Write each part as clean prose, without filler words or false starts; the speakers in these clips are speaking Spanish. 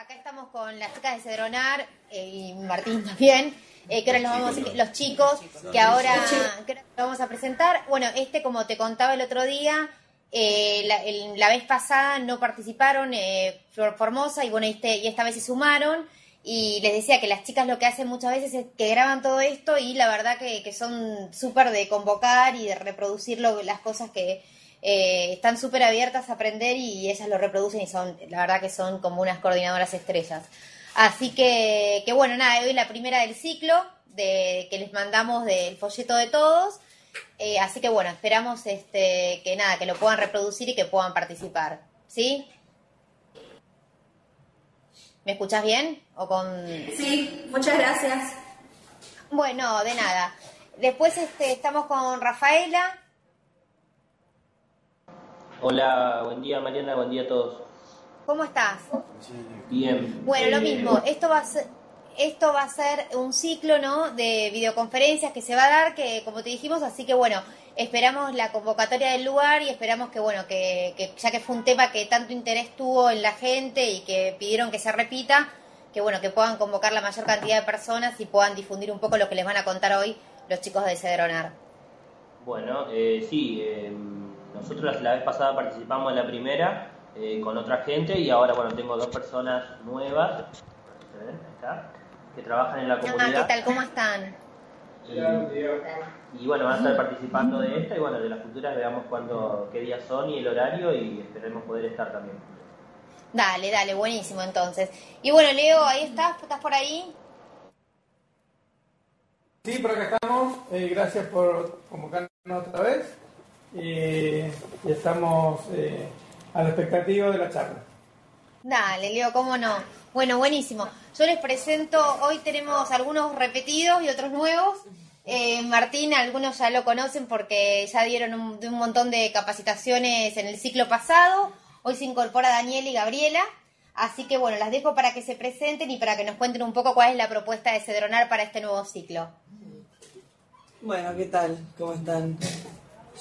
acá estamos con las chicas de Cedronar y Martín también, que ahora los chicos, que ahora lo vamos a presentar. Bueno, como te contaba el otro día, la vez pasada no participaron Formosa y bueno, y esta vez se sumaron. Y les decía que las chicas lo que hacen muchas veces es que graban todo esto y la verdad que son súper de convocar y de reproducir las cosas que están súper abiertas a aprender y ellas lo reproducen y la verdad que son como unas coordinadoras estrellas. Así que bueno, nada, hoy la primera del ciclo que les mandamos del folleto de todos. Así que bueno, esperamos que lo puedan reproducir y que puedan participar. ¿Sí? ¿Me escuchás bien? Sí, muchas gracias. Bueno, de nada. Después estamos con Rafaela. Hola, buen día Mariana, buen día a todos. ¿Cómo estás? Bien. Bueno, lo mismo. Esto va a ser un ciclo, ¿no? De videoconferencias que se va a dar, que como te dijimos, así que bueno, esperamos la convocatoria del lugar y esperamos que ya que fue un tema que tanto interés tuvo en la gente y que pidieron que se repita, que bueno, que puedan convocar la mayor cantidad de personas y puedan difundir un poco lo que les van a contar hoy los chicos de Cedronar. Bueno, sí, nosotros la vez pasada participamos en la primera con otra gente y ahora, bueno, tengo dos personas nuevas, ¿se ven? Ahí está, que trabajan en la comunidad. ¿Qué tal? ¿Cómo están? Y bueno, van a estar participando de esta y bueno, de las futuras veamos qué días son y el horario y esperemos poder estar también. Dale, buenísimo entonces. Y bueno, Leo, ¿ahí estás? ¿Estás por ahí? Sí, por acá estamos. Gracias por convocarnos otra vez. Y estamos a la expectativa de la charla. Dale, Leo, cómo no. Bueno, buenísimo. Yo les presento, hoy tenemos algunos repetidos y otros nuevos. Martín, algunos ya lo conocen porque ya dieron un montón de capacitaciones en el ciclo pasado. Hoy se incorpora Daniel y Gabriela. Así que bueno, las dejo para que se presenten y para que nos cuenten un poco cuál es la propuesta de Cedronar para este nuevo ciclo. Bueno, ¿qué tal? ¿Cómo están?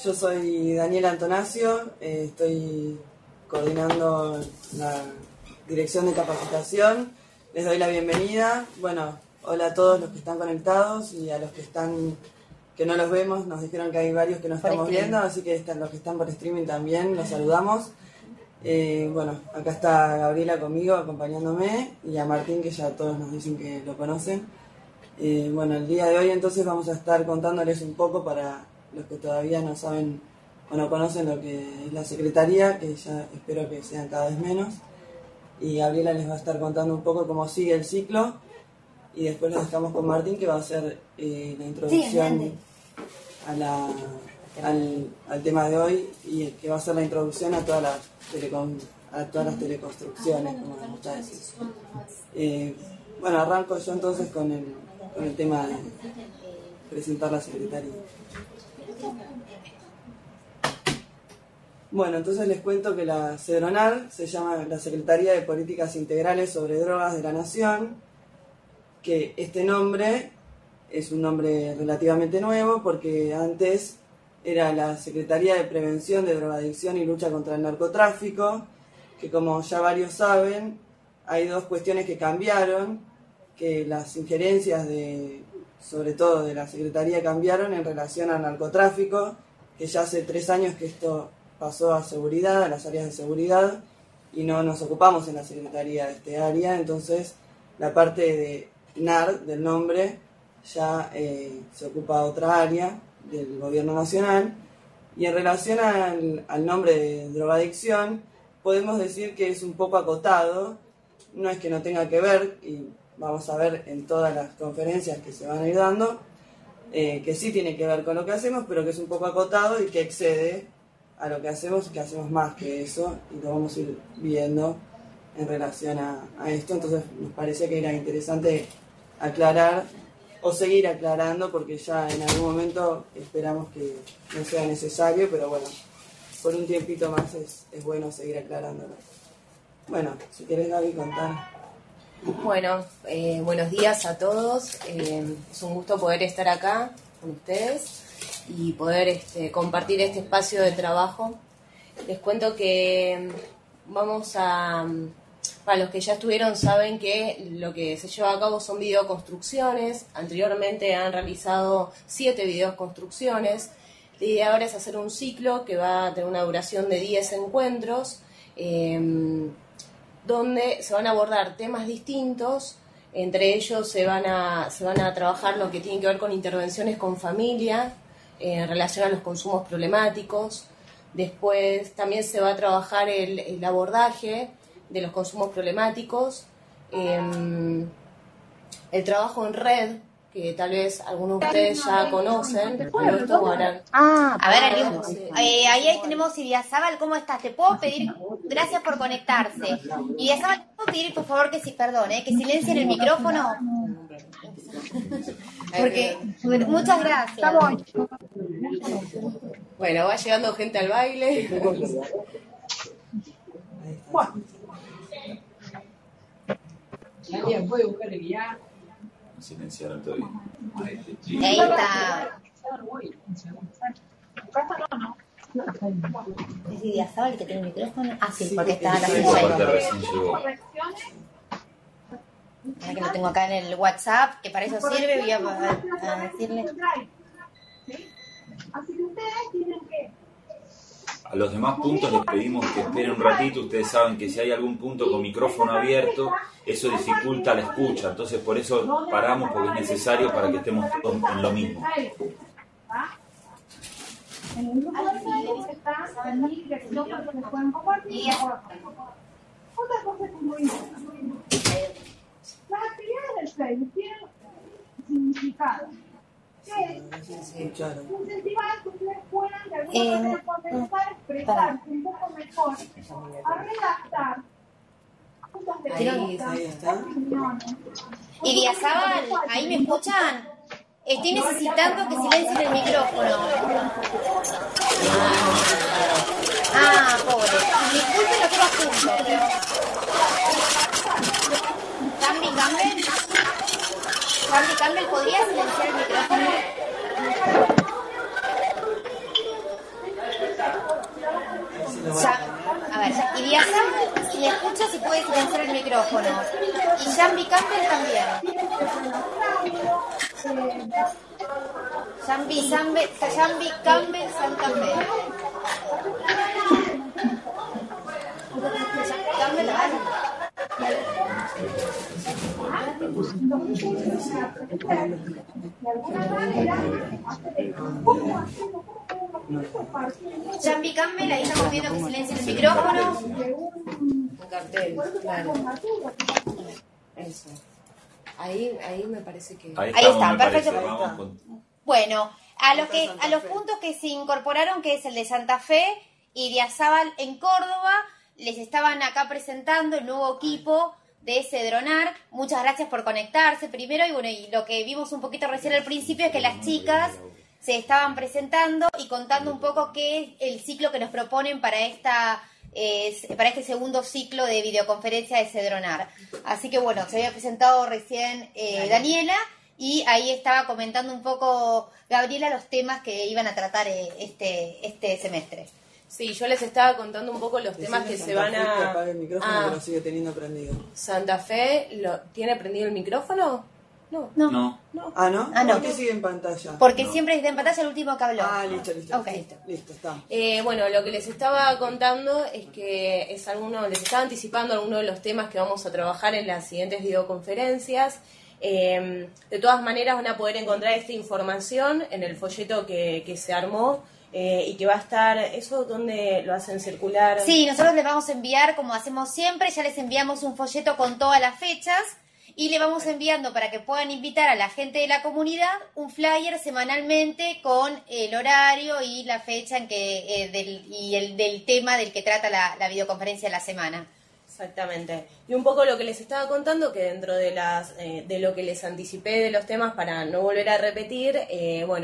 Yo soy Daniela Antonasio, estoy coordinando la dirección de capacitación. Les doy la bienvenida. Bueno, hola a todos los que están conectados y a los que no los vemos. Nos dijeron que hay varios que no estamos viendo, así que los que están por streaming también los saludamos. Bueno, acá está Gabriela conmigo acompañándome y a Martín, que ya todos nos dicen que lo conocen. Bueno, el día de hoy entonces vamos a estar contándoles un poco para los que todavía no saben o no conocen lo que es la Secretaría, que ya espero que sean cada vez menos. Y Gabriela les va a estar contando un poco cómo sigue el ciclo y después lo dejamos con Martín, que va a hacer la introducción al tema de hoy y que va a ser la introducción a todas las teleconstrucciones, como les gusta decir. Bueno, arranco yo entonces con el tema de presentar la Secretaría. Bueno, entonces les cuento que la Cedronar se llama la Secretaría de Políticas Integrales sobre Drogas de la Nación, que este nombre es un nombre relativamente nuevo porque antes era la Secretaría de Prevención de Drogadicción y Lucha contra el Narcotráfico, que como ya varios saben, hay dos cuestiones que cambiaron, que las injerencias sobre todo de la Secretaría cambiaron en relación al narcotráfico, que ya hace 3 años que esto pasó a seguridad, a las áreas de seguridad, y no nos ocupamos en la Secretaría de este área, entonces la parte de NAR, del nombre, ya se ocupa otra área del Gobierno Nacional, y en relación al nombre de drogadicción, podemos decir que es un poco acotado, no es que no tenga que ver, y vamos a ver en todas las conferencias que se van a ir dando, que sí tiene que ver con lo que hacemos, pero que es un poco acotado y que excede a lo que hacemos más que eso, y lo vamos a ir viendo en relación a esto. Entonces nos parecía que era interesante aclarar o seguir aclarando, porque ya en algún momento esperamos que no sea necesario, pero bueno, por un tiempito más es bueno seguir aclarándolo. Bueno, si querés, Gaby, contar. Bueno, buenos días a todos. Es un gusto poder estar acá con ustedes y poder compartir este espacio de trabajo. Les cuento que vamos a Para los que ya estuvieron saben que lo que se lleva a cabo son videoconstrucciones. Anteriormente han realizado 7 videoconstrucciones. La idea ahora es hacer un ciclo que va a tener una duración de 10 encuentros, donde se van a abordar temas distintos. Entre ellos se van a trabajar lo que tiene que ver con intervenciones con familia en relación a los consumos problemáticos. Después también se va a trabajar el abordaje de los consumos problemáticos, el trabajo en red, que tal vez algunos de ustedes ya conocen, pero esto harán. A ver, ahí tenemos Idiazábal, ¿cómo estás? Te puedo pedir, gracias por conectarse. Idiazábal, ¿te puedo pedir por favor que que silencien el micrófono? Porque, muchas gracias. Bueno, va llegando gente al baile. ¿Alguien puede buscar el guía? Silenciaron todavía. Ahí está. ¿Es Idiazábal el que tiene el micrófono? Ah, sí, porque está la silla. Ahora que lo tengo acá en el WhatsApp, que para eso sirve, voy a decirle. Así que ustedes tienen que... A los demás puntos les pedimos que esperen un ratito. Ustedes saben que si hay algún punto con micrófono abierto, eso dificulta la escucha. Entonces por eso paramos, porque es necesario para que estemos todos en lo mismo. En el grupo de Facebook está mi dirección para que puedan compartir. Otra cosa que es muy importante. Las actividades del Facebook tienen significado. Que es incentivar que ustedes puedan de alguna manera comenzar a expresarse un poco mejor, a redactar. Ahí está. Idiazábal, ¿ahí me escuchan? Estoy necesitando que silencien el micrófono. Pobre. Disculpen lo que va junto, pero... Sandy Campbell, ¿podría silenciar el micrófono? A ver, Idiazábal, si le escucha, si puede silenciar el micrófono. Y Sandy Campbell también. Sandy Campbell, Santander. Campbell, Sandy Campbell, ahí estamos viendo que silencia el micrófono. Un cartel, claro. Eso. Ahí me parece que... Ahí está, perfecto. Con... Bueno, a los puntos que se incorporaron, que es el de Santa Fe y Idiazábal en Córdoba, les estaban acá presentando el nuevo equipo de Cedronar. Muchas gracias por conectarse primero. Y bueno, y lo que vimos un poquito recién al principio es que las chicas se estaban presentando y contando un poco qué es el ciclo que nos proponen para este segundo ciclo de videoconferencia de Cedronar. Así que bueno, se había presentado recién Daniela, y ahí estaba comentando un poco Gabriela los temas que iban a tratar este semestre. Sí, yo les estaba contando un poco los temas que se van a... Que apague el micrófono, que lo sigue teniendo prendido. ¿Santa Fe tiene prendido el micrófono? No. ¿Ah, no? Ah, no. ¿Por qué sigue en pantalla? Porque siempre está en pantalla el último que habló. Listo. Okay. Listo, está. Bueno, lo que les estaba contando es que les estaba anticipando algunos de los temas que vamos a trabajar en las siguientes videoconferencias. De todas maneras van a poder encontrar esta información en el folleto que se armó. Y que va a estar, ¿eso dónde lo hacen circular? Sí, nosotros les vamos a enviar, como hacemos siempre, ya les enviamos un folleto con todas las fechas y le vamos enviando para que puedan invitar a la gente de la comunidad un flyer semanalmente con el horario y la fecha en que del tema del que trata la videoconferencia de la semana. Exactamente. Y un poco lo que les estaba contando, que dentro de lo que les anticipé de los temas, para no volver a repetir,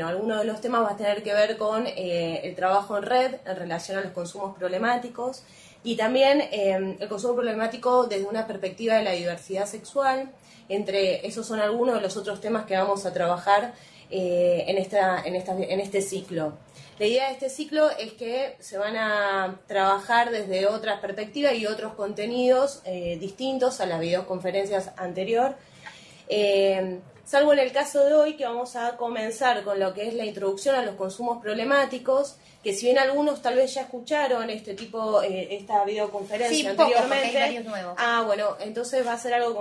alguno de los temas va a tener que ver con el trabajo en red en relación a los consumos problemáticos, y también el consumo problemático desde una perspectiva de la diversidad sexual. Entre esos son algunos de los otros temas que vamos a trabajar en este ciclo. La idea de este ciclo es que se van a trabajar desde otras perspectivas y otros contenidos distintos a las videoconferencias anteriores. Salvo en el caso de hoy, que vamos a comenzar con lo que es la introducción a los consumos problemáticos, que si bien algunos tal vez ya escucharon esta videoconferencia anteriormente. Hay varios nuevos. Bueno, entonces va a ser algo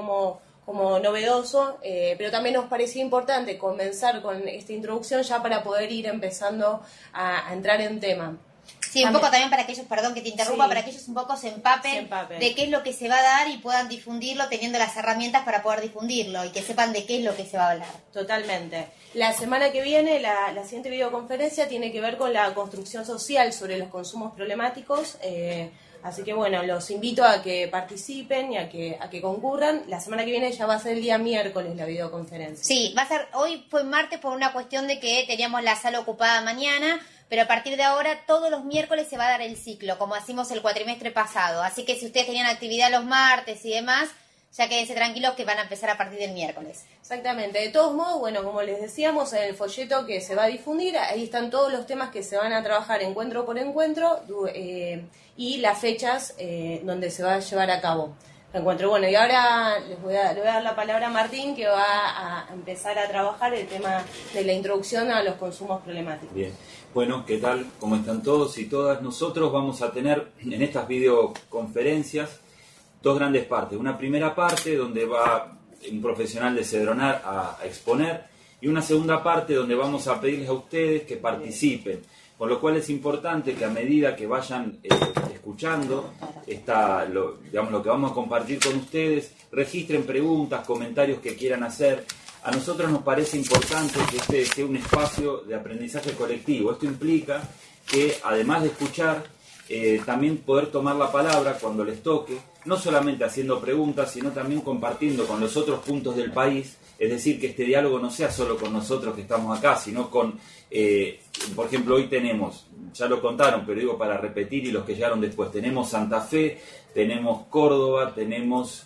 como novedoso, pero también nos parecía importante comenzar con esta introducción ya para poder ir empezando a entrar en tema. Sí, un poco también para que ellos, perdón que te interrumpa, Sí. para que ellos un poco se empapen de qué es lo que se va a dar y puedan difundirlo teniendo las herramientas para poder difundirlo y que sepan de qué es lo que se va a hablar. Totalmente. La semana que viene, la siguiente videoconferencia tiene que ver con la construcción social sobre los consumos problemáticos. Así que bueno, los invito a que participen y a que concurran. La semana que viene ya va a ser el día miércoles la videoconferencia. Sí, va a ser, hoy fue martes por una cuestión de que teníamos la sala ocupada mañana, pero a partir de ahora todos los miércoles se va a dar el ciclo, como hicimos el cuatrimestre pasado. Así que si ustedes tenían actividad los martes y demás, ya quédense tranquilos que van a empezar a partir del miércoles. Exactamente. De todos modos, bueno, como les decíamos, en el folleto que se va a difundir, ahí están todos los temas que se van a trabajar encuentro por encuentro y las fechas donde se va a llevar a cabo el encuentro. Bueno, y ahora le voy a dar la palabra a Martín, que va a empezar a trabajar el tema de la introducción a los consumos problemáticos. Bien. Bueno, ¿qué tal? ¿Cómo están todos y todas? Nosotros vamos a tener en estas videoconferencias dos grandes partes. Una primera parte donde va un profesional de Cedronar a exponer y una segunda parte donde vamos a pedirles a ustedes que participen. Con lo cual es importante que a medida que vayan escuchando lo que vamos a compartir con ustedes, registren preguntas, comentarios que quieran hacer. A nosotros nos parece importante que este sea un espacio de aprendizaje colectivo. Esto implica que además de escuchar, también poder tomar la palabra cuando les toque, no solamente haciendo preguntas, sino también compartiendo con los otros puntos del país. Es decir, que este diálogo no sea solo con nosotros que estamos acá, sino con, por ejemplo, hoy tenemos, ya lo contaron, pero digo para repetir y los que llegaron después, tenemos Santa Fe, tenemos Córdoba, tenemos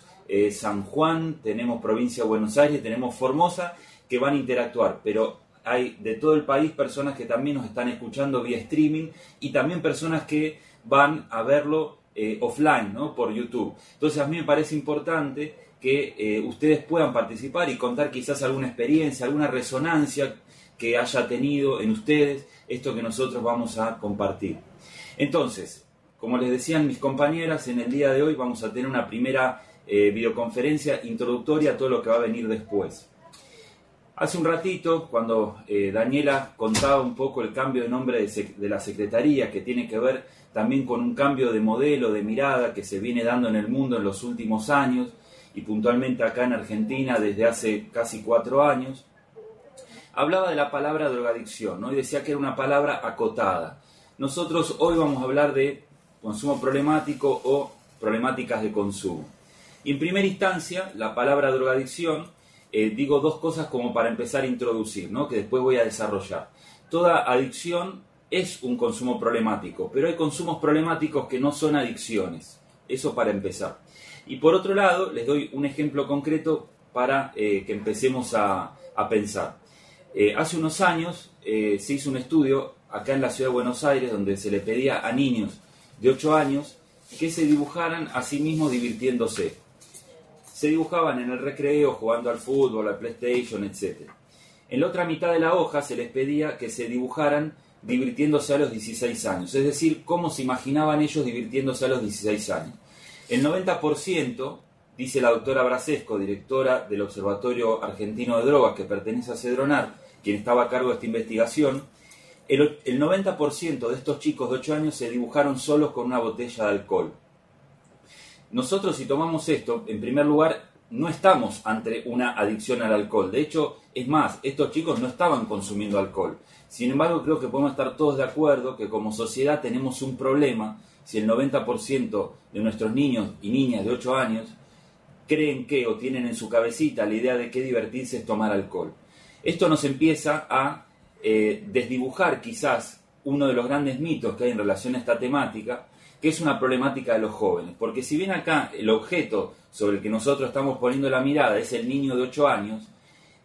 San Juan, tenemos Provincia de Buenos Aires, tenemos Formosa, que van a interactuar, pero hay de todo el país personas que también nos están escuchando vía streaming y también personas que van a verlo offline, ¿no? Por YouTube. Entonces a mí me parece importante que ustedes puedan participar y contar quizás alguna experiencia, alguna resonancia que haya tenido en ustedes esto que nosotros vamos a compartir. Entonces, como les decían mis compañeras, en el día de hoy vamos a tener una primera videoconferencia introductoria a todo lo que va a venir después. Hace un ratito, cuando Daniela contaba un poco el cambio de nombre de la Secretaría, que tiene que ver también con un cambio de modelo, de mirada que se viene dando en el mundo en los últimos años, y puntualmente acá en Argentina desde hace casi 4 años, hablaba de la palabra drogadicción, ¿no? Y decía que era una palabra acotada. Nosotros hoy vamos a hablar de consumo problemático o problemáticas de consumo. Y en primera instancia, la palabra drogadicción, digo dos cosas como para empezar a introducir, ¿no? Que después voy a desarrollar. Toda adicción es un consumo problemático, pero hay consumos problemáticos que no son adicciones. Eso para empezar. Y por otro lado, les doy un ejemplo concreto para que empecemos a pensar. Hace unos años se hizo un estudio acá en la ciudad de Buenos Aires donde se le pedía a niños de 8 años que se dibujaran a sí mismos divirtiéndose. Se dibujaban en el recreo, jugando al fútbol, al PlayStation, etc. En la otra mitad de la hoja se les pedía que se dibujaran divirtiéndose a los 16 años. Es decir, cómo se imaginaban ellos divirtiéndose a los 16 años. El 90%, dice la doctora Brasesco, directora del Observatorio Argentino de Drogas, que pertenece a Cedronar, quien estaba a cargo de esta investigación, el 90% de estos chicos de 8 años se dibujaron solos con una botella de alcohol. Nosotros, si tomamos esto, en primer lugar, no estamos ante una adicción al alcohol. De hecho, es más, estos chicos no estaban consumiendo alcohol. Sin embargo, creo que podemos estar todos de acuerdo que como sociedad tenemos un problema si el 90% de nuestros niños y niñas de 8 años creen que o tienen en su cabecita la idea de que divertirse es tomar alcohol. Esto nos empieza a desdibujar quizás uno de los grandes mitos que hay en relación a esta temática, que es una problemática de los jóvenes. Porque si bien acá el objeto sobre el que nosotros estamos poniendo la mirada es el niño de 8 años,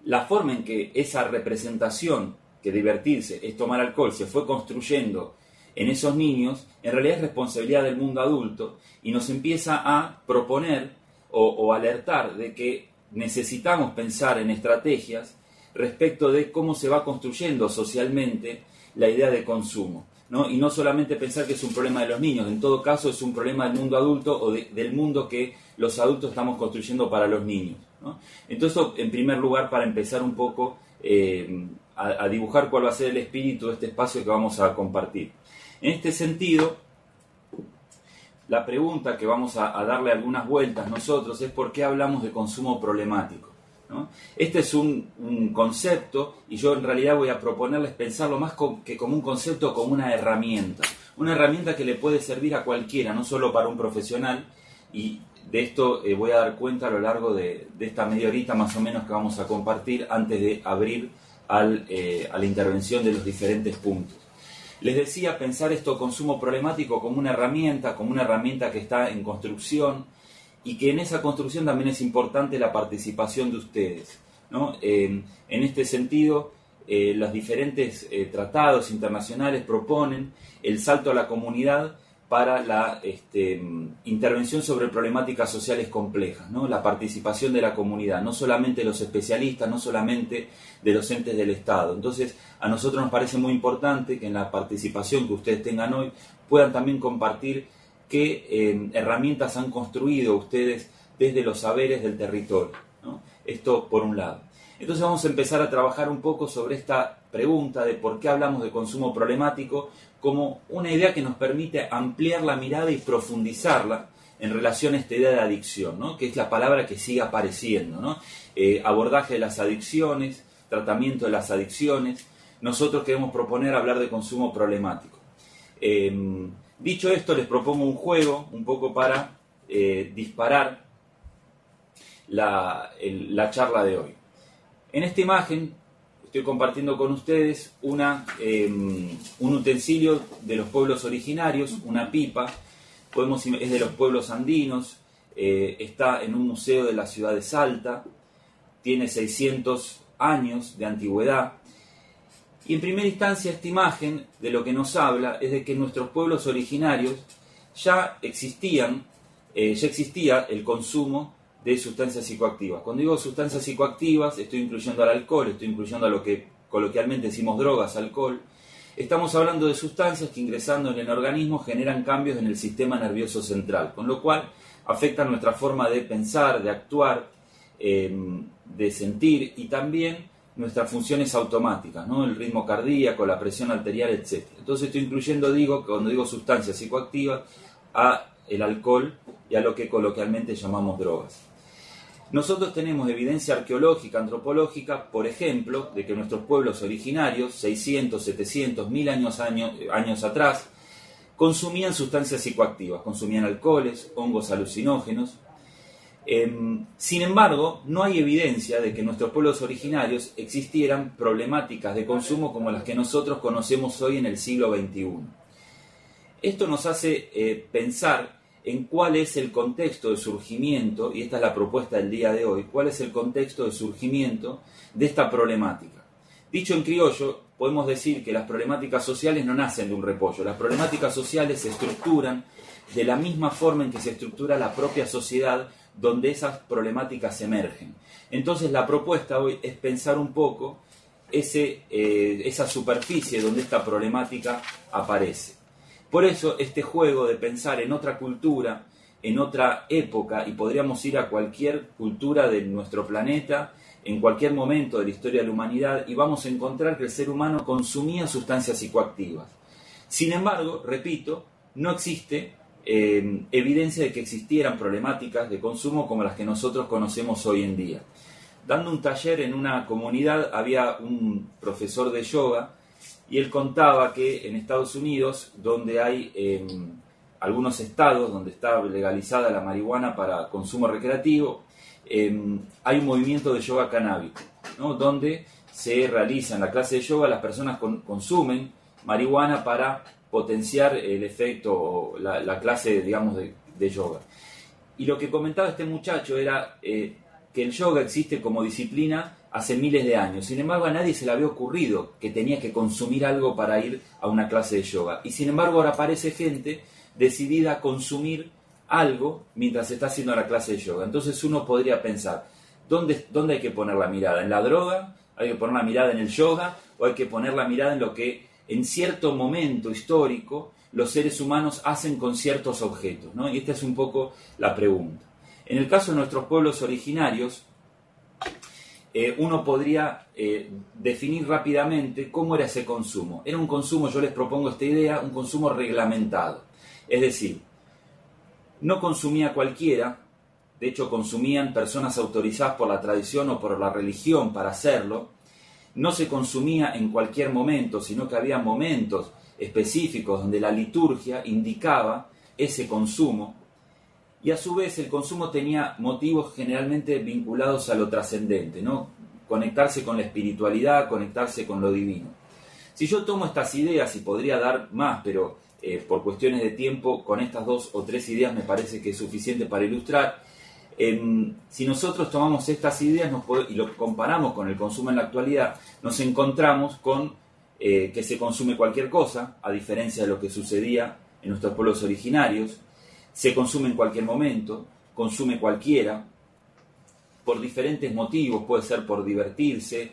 la forma en que esa representación, que divertirse es tomar alcohol, se fue construyendo en esos niños, en realidad es responsabilidad del mundo adulto y nos empieza a proponer o alertar de que necesitamos pensar en estrategias respecto de cómo se va construyendo socialmente la idea de consumo, ¿no? Y no solamente pensar que es un problema de los niños, en todo caso es un problema del mundo adulto o del mundo que los adultos estamos construyendo para los niños, ¿no? Entonces, en primer lugar, para empezar un poco a dibujar cuál va a ser el espíritu de este espacio que vamos a compartir. En este sentido, la pregunta que vamos a darle algunas vueltas nosotros es ¿por qué hablamos de consumo problemático? ¿No? Este es un concepto y yo en realidad voy a proponerles pensarlo más que como un concepto, como una herramienta que le puede servir a cualquiera, no solo para un profesional, y de esto voy a dar cuenta a lo largo de esta media horita más o menos que vamos a compartir antes de abrir a la intervención de los diferentes puntos. Les decía, pensar esto consumo problemático como una herramienta que está en construcción, y que en esa construcción también es importante la participación de ustedes, ¿no? En este sentido, los diferentes tratados internacionales proponen el salto a la comunidad para la intervención sobre problemáticas sociales complejas, ¿no? La participación de la comunidad, no solamente de los especialistas, no solamente de los entes del Estado. Entonces, a nosotros nos parece muy importante que en la participación que ustedes tengan hoy puedan también compartir qué herramientas han construido ustedes desde los saberes del territorio, ¿no? Esto por un lado. Entonces vamos a empezar a trabajar un poco sobre esta pregunta de por qué hablamos de consumo problemático como una idea que nos permite ampliar la mirada y profundizarla en relación a esta idea de adicción, ¿no? Que es la palabra que sigue apareciendo, ¿no? Abordaje de las adicciones, tratamiento de las adicciones. Nosotros queremos proponer hablar de consumo problemático. Dicho esto, les propongo un juego un poco para disparar la charla de hoy. En esta imagen estoy compartiendo con ustedes un utensilio de los pueblos originarios, una pipa, es de los pueblos andinos, está en un museo de la ciudad de Salta, tiene 600 años de antigüedad. Y en primera instancia esta imagen de lo que nos habla es de que en nuestros pueblos originarios ya existía el consumo de sustancias psicoactivas. Cuando digo sustancias psicoactivas estoy incluyendo al alcohol, estoy incluyendo a lo que coloquialmente decimos drogas, alcohol. Estamos hablando de sustancias que ingresando en el organismo generan cambios en el sistema nervioso central, con lo cual afectan nuestra forma de pensar, de actuar, de sentir y también nuestras funciones automáticas, ¿no? El ritmo cardíaco, la presión arterial, etc. Entonces estoy incluyendo, cuando digo sustancias psicoactivas, a el alcohol y a lo que coloquialmente llamamos drogas. Nosotros tenemos evidencia arqueológica, antropológica, por ejemplo, de que nuestros pueblos originarios, 600, 700, 1000 años atrás, consumían sustancias psicoactivas, consumían alcoholes, hongos alucinógenos. Sin embargo, no hay evidencia de que en nuestros pueblos originarios existieran problemáticas de consumo como las que nosotros conocemos hoy en el siglo XXI. Esto nos hace pensar en cuál es el contexto de surgimiento, y esta es la propuesta del día de hoy, cuál es el contexto de surgimiento de esta problemática. Dicho en criollo, podemos decir que las problemáticas sociales no nacen de un repollo, las problemáticas sociales se estructuran de la misma forma en que se estructura la propia sociedad donde esas problemáticas emergen. Entonces la propuesta hoy es pensar un poco esa superficie donde esta problemática aparece. Por eso este juego de pensar en otra cultura, en otra época, y podríamos ir a cualquier cultura de nuestro planeta, en cualquier momento de la historia de la humanidad, y vamos a encontrar que el ser humano consumía sustancias psicoactivas. Sin embargo, repito, no existe evidencia de que existieran problemáticas de consumo como las que nosotros conocemos hoy en día. Dando un taller en una comunidad había un profesor de yoga y él contaba que en Estados Unidos, donde hay algunos estados donde está legalizada la marihuana para consumo recreativo, hay un movimiento de yoga canábico, ¿no? Donde se realiza en la clase de yoga, las personas consumen marihuana para potenciar el efecto o la clase, digamos, de yoga. Y lo que comentaba este muchacho era que el yoga existe como disciplina hace miles de años. Sin embargo, a nadie se le había ocurrido que tenía que consumir algo para ir a una clase de yoga. Y sin embargo, ahora aparece gente decidida a consumir algo mientras está haciendo la clase de yoga. Entonces uno podría pensar, ¿dónde hay que poner la mirada? ¿En la droga? ¿Hay que poner la mirada en el yoga? ¿O hay que poner la mirada en lo que en cierto momento histórico los seres humanos hacen con ciertos objetos, ¿no? Y esta es un poco la pregunta. En el caso de nuestros pueblos originarios, uno podría definir rápidamente cómo era ese consumo. Era un consumo, yo les propongo esta idea, un consumo reglamentado. Es decir, no consumía cualquiera, de hecho consumían personas autorizadas por la tradición o por la religión para hacerlo. No se consumía en cualquier momento, sino que había momentos específicos donde la liturgia indicaba ese consumo. Y a su vez el consumo tenía motivos generalmente vinculados a lo trascendente, ¿no? Conectarse con la espiritualidad, conectarse con lo divino. Si yo tomo estas ideas, y podría dar más, pero por cuestiones de tiempo, con estas 2 o 3 ideas me parece que es suficiente para ilustrar. Si nosotros tomamos estas ideas y lo comparamos con el consumo en la actualidad, nos encontramos con que se consume cualquier cosa, a diferencia de lo que sucedía en nuestros pueblos originarios. Se consume en cualquier momento, consume cualquiera, por diferentes motivos, puede ser por divertirse,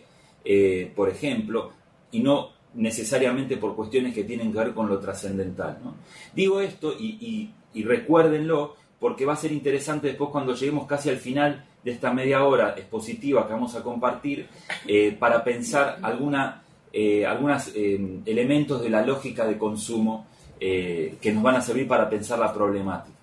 por ejemplo, y no necesariamente por cuestiones que tienen que ver con lo trascendental, ¿no? Digo esto y recuérdenlo, porque va a ser interesante después cuando lleguemos casi al final de esta media hora expositiva que vamos a compartir, para pensar algunos elementos de la lógica de consumo que nos van a servir para pensar la problemática.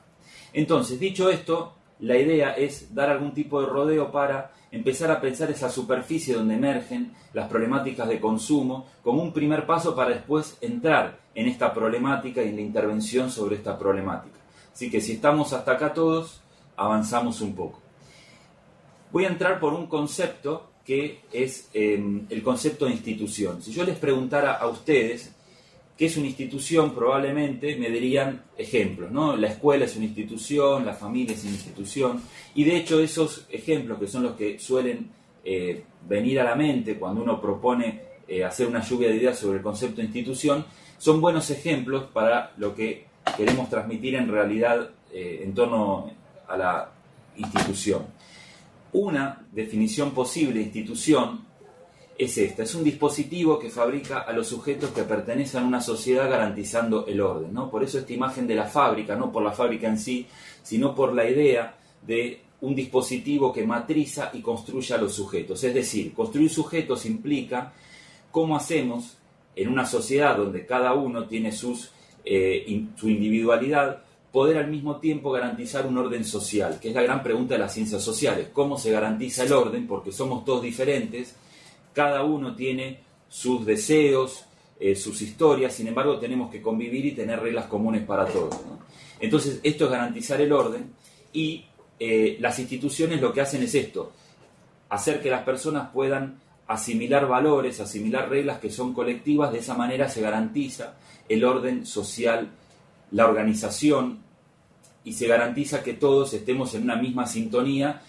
Entonces, dicho esto, la idea es dar algún tipo de rodeo para empezar a pensar esa superficie donde emergen las problemáticas de consumo como un primer paso para después entrar en esta problemática y en la intervención sobre esta problemática. Así que si estamos hasta acá todos, avanzamos un poco. Voy a entrar por un concepto que es el concepto de institución. Si yo les preguntara a ustedes qué es una institución, probablemente me dirían ejemplos, ¿no? La escuela es una institución, la familia es una institución, y de hecho esos ejemplos, que son los que suelen venir a la mente cuando uno propone hacer una lluvia de ideas sobre el concepto de institución, son buenos ejemplos para lo que queremos transmitir en realidad en torno a la institución. Una definición posible de institución es esta: es un dispositivo que fabrica a los sujetos que pertenecen a una sociedad garantizando el orden, ¿no? Por eso esta imagen de la fábrica, no por la fábrica en sí, sino por la idea de un dispositivo que matriza y construye a los sujetos. Es decir, construir sujetos implica cómo hacemos en una sociedad donde cada uno tiene su individualidad, poder al mismo tiempo garantizar un orden social, que es la gran pregunta de las ciencias sociales. ¿Cómo se garantiza el orden? Porque somos todos diferentes, cada uno tiene sus deseos, sus historias, sin embargo tenemos que convivir y tener reglas comunes para todos, ¿no? Entonces esto es garantizar el orden, y las instituciones lo que hacen es esto: hacer que las personas puedan asimilar valores, asimilar reglas que son colectivas. De esa manera se garantiza el orden social, la organización, y se garantiza que todos estemos en una misma sintonía,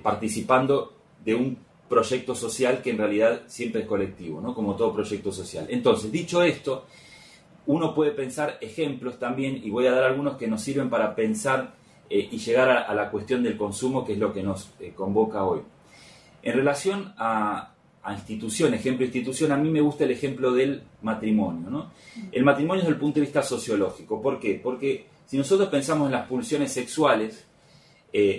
participando de un proyecto social que en realidad siempre es colectivo, ¿no? Como todo proyecto social. Entonces, dicho esto, uno puede pensar ejemplos también, y voy a dar algunos que nos sirven para pensar y llegar a la cuestión del consumo, que es lo que nos convoca hoy. En relación a institución, ejemplo de institución, a mí me gusta el ejemplo del matrimonio, ¿no? El matrimonio desde el punto de vista sociológico. ¿Por qué? Porque si nosotros pensamos en las pulsiones sexuales,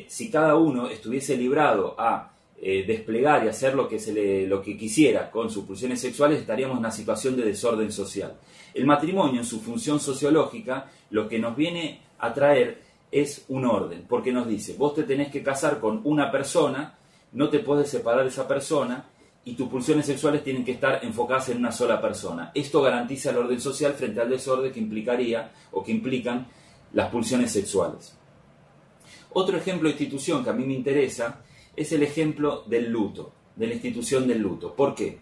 si cada uno estuviese librado a desplegar y hacer lo que quisiera con sus pulsiones sexuales, estaríamos en una situación de desorden social. El matrimonio, en su función sociológica, lo que nos viene a traer es un orden, porque nos dice: vos te tenés que casar con una persona, no te podés separar de esa persona, y tus pulsiones sexuales tienen que estar enfocadas en una sola persona. Esto garantiza el orden social frente al desorden que implicaría o que implican las pulsiones sexuales. Otro ejemplo de institución que a mí me interesa es el ejemplo del luto, de la institución del luto. ¿Por qué?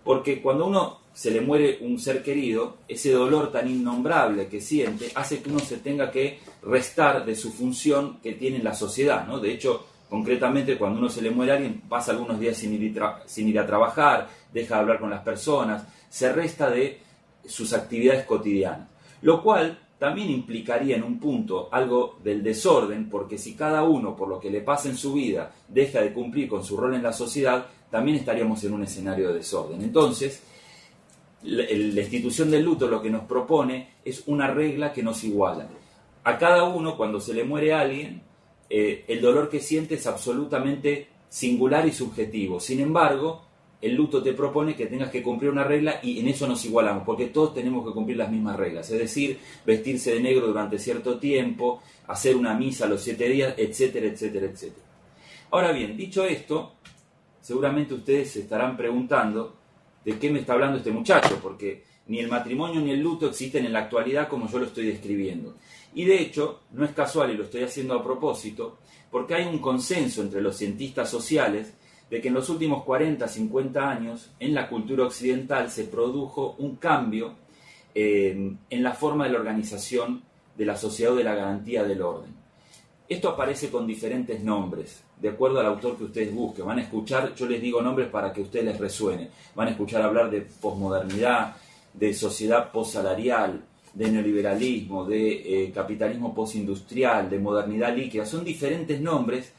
Porque cuando a uno se le muere un ser querido, ese dolor tan innombrable que siente hace que uno se tenga que restar de su función que tiene en la sociedad, ¿no? De hecho, Concretamente, cuando uno se le muere a alguien, pasa algunos días sin ir a trabajar, deja de hablar con las personas, se resta de sus actividades cotidianas. Lo cual también implicaría en un punto algo del desorden, porque si cada uno, por lo que le pasa en su vida, deja de cumplir con su rol en la sociedad, también estaríamos en un escenario de desorden. Entonces, la institución del luto lo que nos propone es una regla que nos iguala. A cada uno, cuando se le muere a alguien, el dolor que siente es absolutamente singular y subjetivo. Sin embargo, el luto te propone que tengas que cumplir una regla y en eso nos igualamos, porque todos tenemos que cumplir las mismas reglas, es decir, vestirse de negro durante cierto tiempo, hacer una misa a los 7 días, etcétera, etcétera, etcétera. Ahora bien, dicho esto, seguramente ustedes se estarán preguntando de qué me está hablando este muchacho, porque ni el matrimonio ni el luto existen en la actualidad como yo lo estoy describiendo. Y de hecho, no es casual, y lo estoy haciendo a propósito, porque hay un consenso entre los cientistas sociales de que en los últimos 40, 50 años, en la cultura occidental se produjo un cambio en la forma de la organización de la sociedad o de la garantía del orden. Esto aparece con diferentes nombres, de acuerdo al autor que ustedes busquen. Van a escuchar, yo les digo nombres para que a ustedes les resuene. Van a escuchar hablar de posmodernidad, de sociedad postsalarial, de neoliberalismo, de capitalismo postindustrial, de modernidad líquida. Son diferentes nombres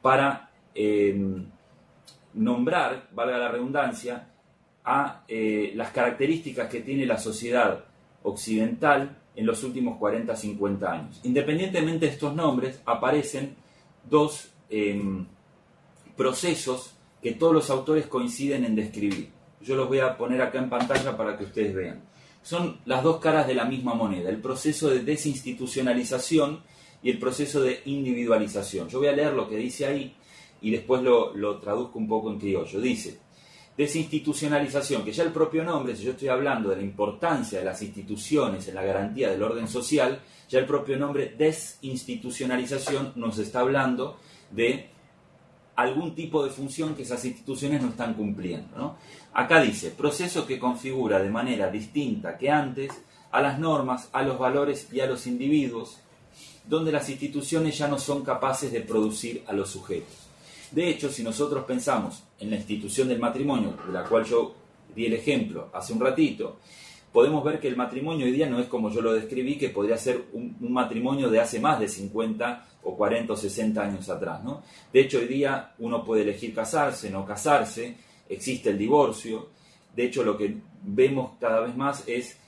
para nombrar, valga la redundancia, a las características que tiene la sociedad occidental en los últimos 40, 50 años. Independientemente de estos nombres, aparecen dos procesos que todos los autores coinciden en describir. Yo los voy a poner acá en pantalla para que ustedes vean. Son las dos caras de la misma moneda, el proceso de desinstitucionalización y el proceso de individualización. Yo voy a leer lo que dice ahí y después lo traduzco un poco en criollo. Dice, desinstitucionalización, que ya el propio nombre, si yo estoy hablando de la importancia de las instituciones en la garantía del orden social, ya el propio nombre desinstitucionalización nos está hablando de algún tipo de función que esas instituciones no están cumpliendo, ¿no? Acá dice, proceso que configura de manera distinta que antes a las normas, a los valores y a los individuos, donde las instituciones ya no son capaces de producir a los sujetos. De hecho, si nosotros pensamos en la institución del matrimonio, de la cual yo di el ejemplo hace un ratito, podemos ver que el matrimonio hoy día no es como yo lo describí, que podría ser un matrimonio de hace más de 50 o 40 o 60 años atrás, ¿no? De hecho, hoy día uno puede elegir casarse, no casarse, existe el divorcio. De hecho, lo que vemos cada vez más es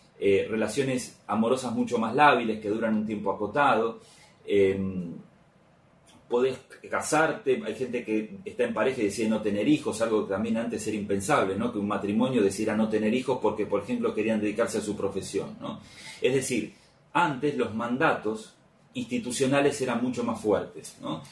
relaciones amorosas mucho más lábiles, que duran un tiempo acotado. Podés casarte, hay gente que está en pareja y decide no tener hijos, algo que también antes era impensable, ¿no? Que un matrimonio decidiera no tener hijos porque, por ejemplo, querían dedicarse a su profesión, ¿no? Es decir, antes los mandatos institucionales eran mucho más fuertes, ¿no?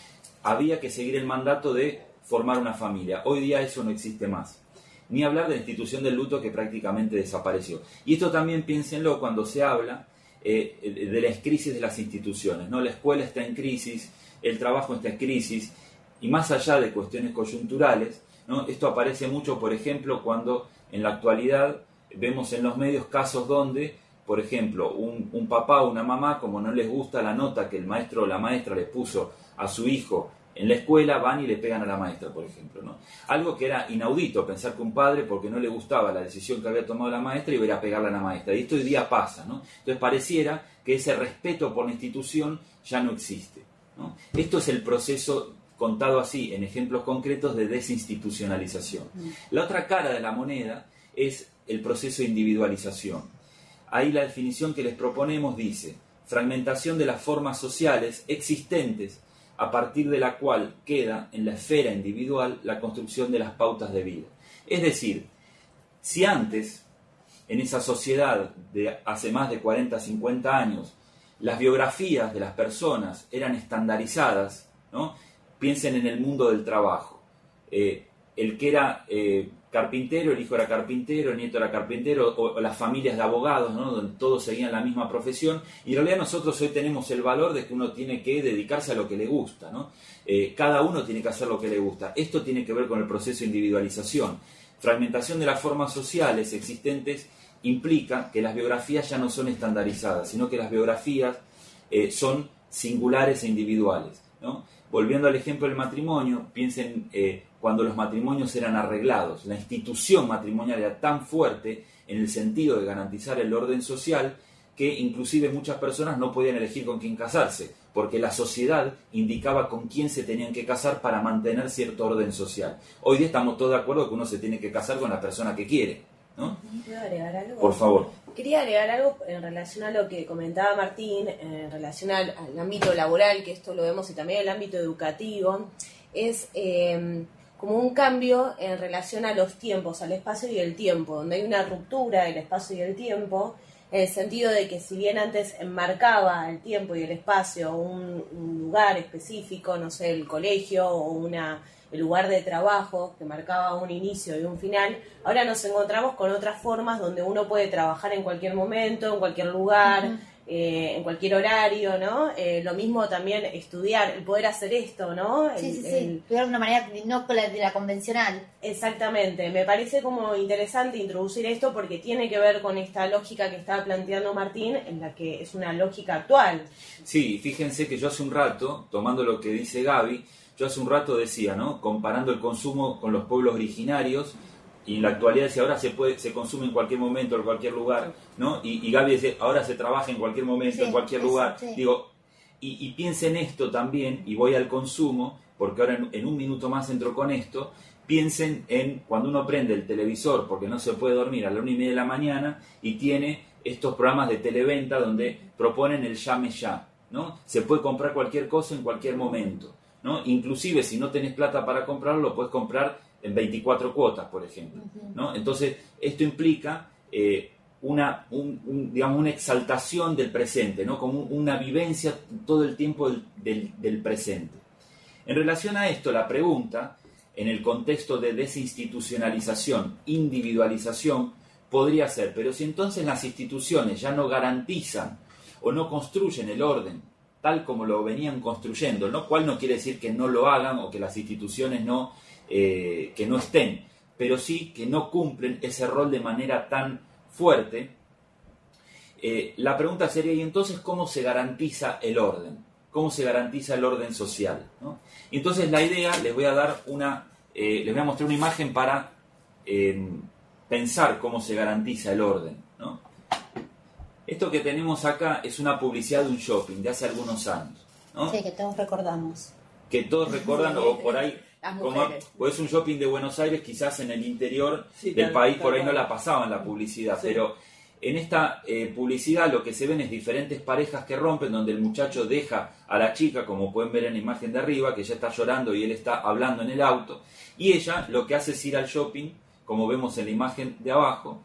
Había que seguir el mandato de formar una familia. Hoy día eso no existe más. Ni hablar de la institución del luto, que prácticamente desapareció. Y esto también piénsenlo cuando se habla de las crisis de las instituciones, ¿no? La escuela está en crisis, el trabajo está en crisis, y más allá de cuestiones coyunturales, ¿no? Esto aparece mucho, por ejemplo, cuando en la actualidad vemos en los medios casos donde, por ejemplo, un papá o una mamá, como no les gusta la nota que el maestro o la maestra les puso a su hijo en la escuela, van y le pegan a la maestra, por ejemplo, ¿no? Algo que era inaudito, pensar que un padre, porque no le gustaba la decisión que había tomado la maestra, iba a ir a pegarle a la maestra. Y esto hoy día pasa, ¿no? Entonces pareciera que ese respeto por la institución ya no existe, ¿no? Esto es el proceso contado así, en ejemplos concretos, de desinstitucionalización. La otra cara de la moneda es el proceso de individualización. Ahí la definición que les proponemos dice, fragmentación de las formas sociales existentes a partir de la cual queda en la esfera individual la construcción de las pautas de vida. Es decir, si antes, en esa sociedad de hace más de 40, 50 años, las biografías de las personas eran estandarizadas, ¿no? Piensen en el mundo del trabajo. El que era carpintero, el hijo era carpintero, el nieto era carpintero, o las familias de abogados, ¿no? Donde todos seguían la misma profesión, y en realidad nosotros hoy tenemos el valor de que uno tiene que dedicarse a lo que le gusta, ¿no? Cada uno tiene que hacer lo que le gusta. Esto tiene que ver con el proceso de individualización. Fragmentación de las formas sociales existentes implica que las biografías ya no son estandarizadas, sino que las biografías son singulares e individuales, ¿no? volviendo al ejemplo del matrimonio, piensen cuando los matrimonios eran arreglados. La institución matrimonial era tan fuerte en el sentido de garantizar el orden social que inclusive muchas personas no podían elegir con quién casarse, porque la sociedad indicaba con quién se tenían que casar para mantener cierto orden social. Hoy día estamos todos de acuerdo que uno se tiene que casar con la persona que quiere, ¿no? ¿Puedo agregar algo? Por favor. Quería agregar algo en relación a lo que comentaba Martín, en relación al ámbito laboral, que esto lo vemos, y también el ámbito educativo, es como un cambio en relación a los tiempos, al espacio y el tiempo, donde hay una ruptura del espacio y el tiempo, en el sentido de que si bien antes enmarcaba el tiempo y el espacio un lugar específico, no sé, el colegio o el lugar de trabajo que marcaba un inicio y un final, ahora nos encontramos con otras formas donde uno puede trabajar en cualquier momento, en cualquier lugar, en cualquier horario, ¿no? Lo mismo también estudiar, el poder hacer esto, ¿no? Estudiar de una manera no de la convencional. Exactamente, me parece como interesante introducir esto porque tiene que ver con esta lógica que estaba planteando Martín, en la que es una lógica actual. Sí, fíjense que yo hace un rato, tomando lo que dice Gaby, yo hace un rato decía, ¿no? Comparando el consumo con los pueblos originarios, y en la actualidad dice, ahora se consume en cualquier momento, en cualquier lugar, ¿no? Y Gaby dice, ahora se trabaja en cualquier momento, en cualquier lugar. Sí. Digo, y piensen esto también, y voy al consumo, porque ahora en un minuto más entro con esto, piensen en cuando uno prende el televisor, porque no se puede dormir a la 1:30 de la mañana, y tiene estos programas de televenta donde proponen el llame ya, ¿no? Se puede comprar cualquier cosa en cualquier momento, ¿no? Inclusive si no tenés plata para comprarlo, lo puedes comprar en 24 cuotas, por ejemplo, ¿no? Entonces, esto implica digamos, una exaltación del presente, ¿no? Como una vivencia todo el tiempo del presente. En relación a esto, la pregunta, en el contexto de desinstitucionalización, individualización, podría ser, pero si entonces las instituciones ya no garantizan o no construyen el orden tal como lo venían construyendo, lo cual no quiere decir que no lo hagan o que las instituciones que no estén, pero sí que no cumplen ese rol de manera tan fuerte, la pregunta sería, ¿y entonces cómo se garantiza el orden? ¿Cómo se garantiza el orden social? ¿No? Y entonces la idea, les voy a mostrar una imagen para pensar cómo se garantiza el orden, ¿no? Esto que tenemos acá es una publicidad de un shopping de hace algunos años, ¿no? Sí, que todos recordamos. Que todos recuerdan, o por ahí, o es un shopping de Buenos Aires, quizás en el interior del país, por ahí no la pasaban la publicidad, pero en esta publicidad lo que se ven es diferentes parejas que rompen, donde el muchacho deja a la chica, como pueden ver en la imagen de arriba, que ella está llorando y él está hablando en el auto, y ella lo que hace es ir al shopping, como vemos en la imagen de abajo,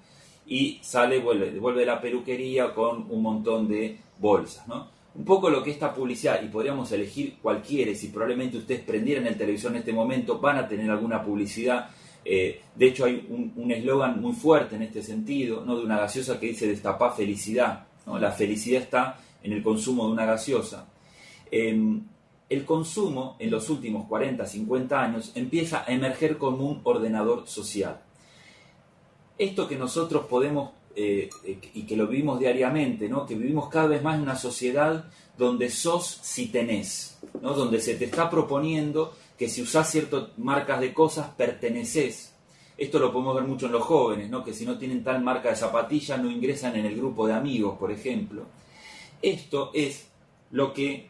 y vuelve de la peluquería con un montón de bolsas, ¿no? Un poco lo que esta publicidad, y podríamos elegir cualquiera, y si probablemente ustedes prendieran el televisor en este momento, van a tener alguna publicidad. De hecho hay un eslogan muy fuerte en este sentido, ¿no? De una gaseosa que dice destapá felicidad, ¿no? La felicidad está en el consumo de una gaseosa. El consumo en los últimos 40, 50 años empieza a emerger como un ordenador social. Esto que nosotros podemos, y que lo vivimos diariamente, ¿no? Que vivimos cada vez más en una sociedad donde sos si tenés, ¿no? Donde se te está proponiendo que si usás ciertas marcas de cosas, perteneces. Esto lo podemos ver mucho en los jóvenes, ¿no? Que si no tienen tal marca de zapatilla, no ingresan en el grupo de amigos, por ejemplo. Esto es lo que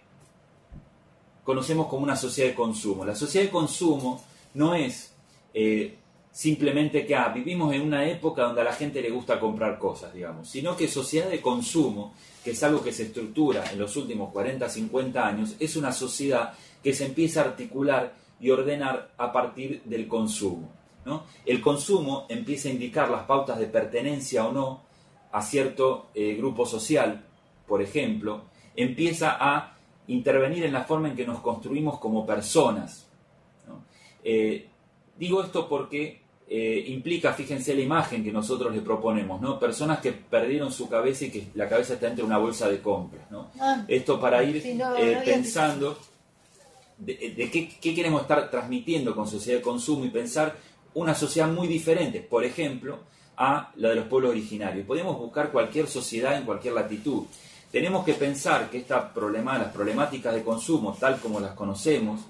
conocemos como una sociedad de consumo. La sociedad de consumo no es simplemente que vivimos en una época donde a la gente le gusta comprar cosas, digamos, sino que sociedad de consumo, que es algo que se estructura en los últimos 40, 50 años, es una sociedad que se empieza a articular y ordenar a partir del consumo, ¿no? El consumo empieza a indicar las pautas de pertenencia o no a cierto grupo social, por ejemplo, empieza a intervenir en la forma en que nos construimos como personas, ¿no? Digo esto porque implica, fíjense la imagen que nosotros le proponemos, ¿no? Personas que perdieron su cabeza y que la cabeza está dentro de una bolsa de compras, ¿no? Esto para ir pensando de qué queremos estar transmitiendo con sociedad de consumo y pensar una sociedad muy diferente, por ejemplo, a la de los pueblos originarios. Podemos buscar cualquier sociedad en cualquier latitud, tenemos que pensar que las problemáticas de consumo, tal como las conocemos,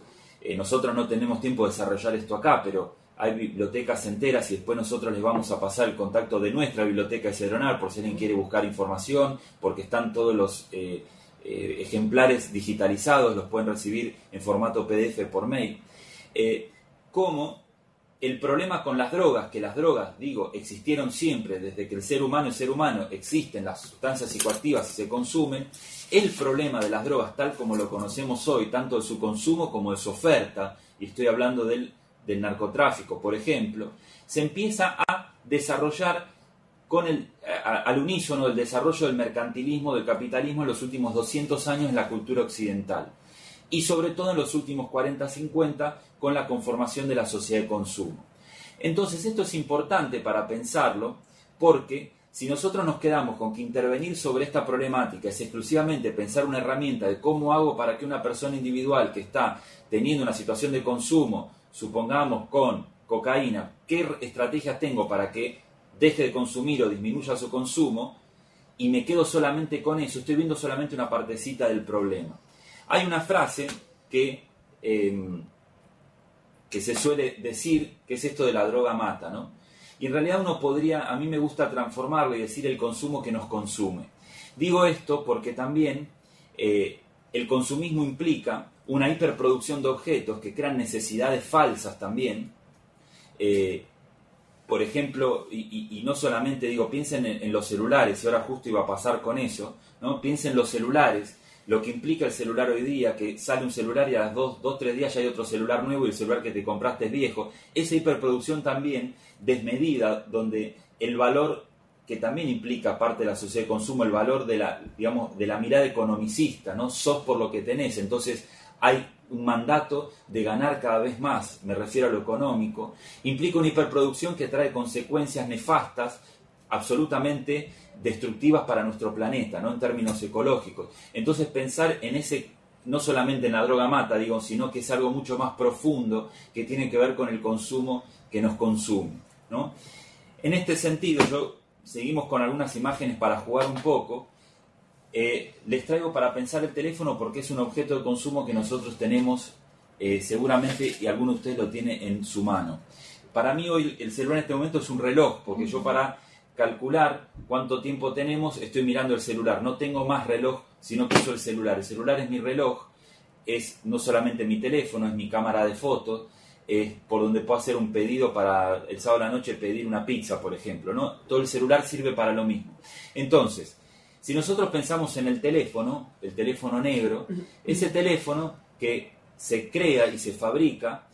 nosotros no tenemos tiempo de desarrollar esto acá, pero hay bibliotecas enteras y después nosotros les vamos a pasar el contacto de nuestra biblioteca de Cedronar por si alguien quiere buscar información, porque están todos los ejemplares digitalizados, los pueden recibir en formato PDF por mail. Como el problema con las drogas, que las drogas, digo, existieron siempre, desde que el ser humano es ser humano, existen las sustancias psicoactivas y se consumen. El problema de las drogas, tal como lo conocemos hoy, tanto de su consumo como de su oferta, y estoy hablando del narcotráfico, por ejemplo, se empieza a desarrollar al unísono del desarrollo del mercantilismo, del capitalismo en los últimos 200 años en la cultura occidental. Y sobre todo en los últimos 40-50 con la conformación de la sociedad de consumo. Entonces esto es importante para pensarlo, porque si nosotros nos quedamos con que intervenir sobre esta problemática es exclusivamente pensar una herramienta de cómo hago para que una persona individual que está teniendo una situación de consumo, supongamos con cocaína, qué estrategias tengo para que deje de consumir o disminuya su consumo, y me quedo solamente con eso, estoy viendo solamente una partecita del problema. Hay una frase que se suele decir, que es esto de la droga mata, ¿no? Y en realidad uno podría, a mí me gusta transformarlo y decir el consumo que nos consume. Digo esto porque también el consumismo implica una hiperproducción de objetos que crean necesidades falsas también. Por ejemplo, y no solamente digo, piensen en los celulares, y ahora justo iba a pasar con eso, ¿no? Piensen en los celulares. Lo que implica el celular hoy día, que sale un celular y a las 2-3 días ya hay otro celular nuevo y el celular que te compraste es viejo. Esa hiperproducción también desmedida, donde el valor, que también implica parte de la sociedad de consumo, el valor de la mirada economicista, ¿no? Sos por lo que tenés, entonces hay un mandato de ganar cada vez más, me refiero a lo económico, implica una hiperproducción que trae consecuencias nefastas, absolutamente destructivas para nuestro planeta, ¿no? En términos ecológicos. Entonces pensar en ese, no solamente en la droga mata, digo, sino que es algo mucho más profundo que tiene que ver con el consumo que nos consume, ¿no? En este sentido, seguimos con algunas imágenes para jugar un poco. Les traigo para pensar el teléfono porque es un objeto de consumo que nosotros tenemos seguramente, y alguno de ustedes lo tiene en su mano. Para mí hoy el celular en este momento es un reloj, porque yo para calcular cuánto tiempo tenemos estoy mirando el celular. No tengo más reloj, sino que uso el celular. El celular es mi reloj, es no solamente mi teléfono, es mi cámara de fotos, es por donde puedo hacer un pedido para el sábado a la noche, pedir una pizza, por ejemplo, ¿no? Todo el celular sirve para lo mismo. Entonces, si nosotros pensamos en el teléfono negro, ese teléfono que se crea y se fabrica,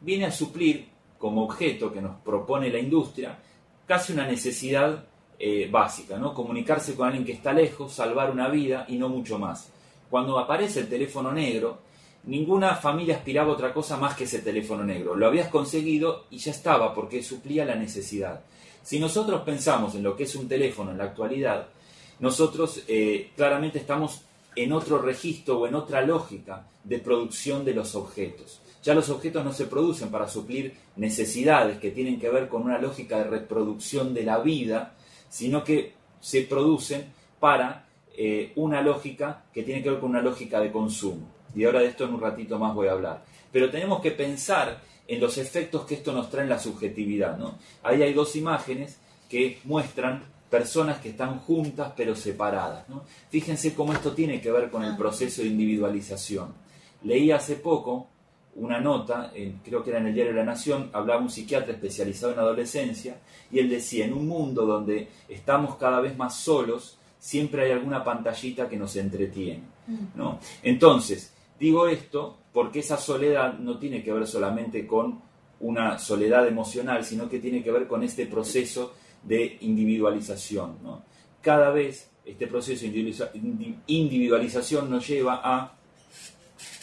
viene a suplir como objeto que nos propone la industria casi una necesidad básica, ¿no? Comunicarse con alguien que está lejos, salvar una vida y no mucho más. Cuando aparece el teléfono negro, ninguna familia aspiraba a otra cosa más que ese teléfono negro. Lo habías conseguido y ya estaba porque suplía la necesidad. Si nosotros pensamos en lo que es un teléfono en la actualidad, nosotros claramente estamos en otro registro o en otra lógica de producción de los objetos. Ya los objetos no se producen para suplir necesidades que tienen que ver con una lógica de reproducción de la vida, sino que se producen para una lógica que tiene que ver con una lógica de consumo. Y ahora de esto en un ratito más voy a hablar. Pero tenemos que pensar en los efectos que esto nos trae en la subjetividad, ¿no? Ahí hay dos imágenes que muestran personas que están juntas pero separadas, ¿no? Fíjense cómo esto tiene que ver con el proceso de individualización. Leí hace poco una nota, creo que era en el diario La Nación, hablaba un psiquiatra especializado en adolescencia, y él decía, en un mundo donde estamos cada vez más solos, siempre hay alguna pantallita que nos entretiene, ¿no? Entonces, digo esto porque esa soledad no tiene que ver solamente con una soledad emocional, sino que tiene que ver con este proceso de individualización, ¿no? Cada vez este proceso de individualización nos lleva a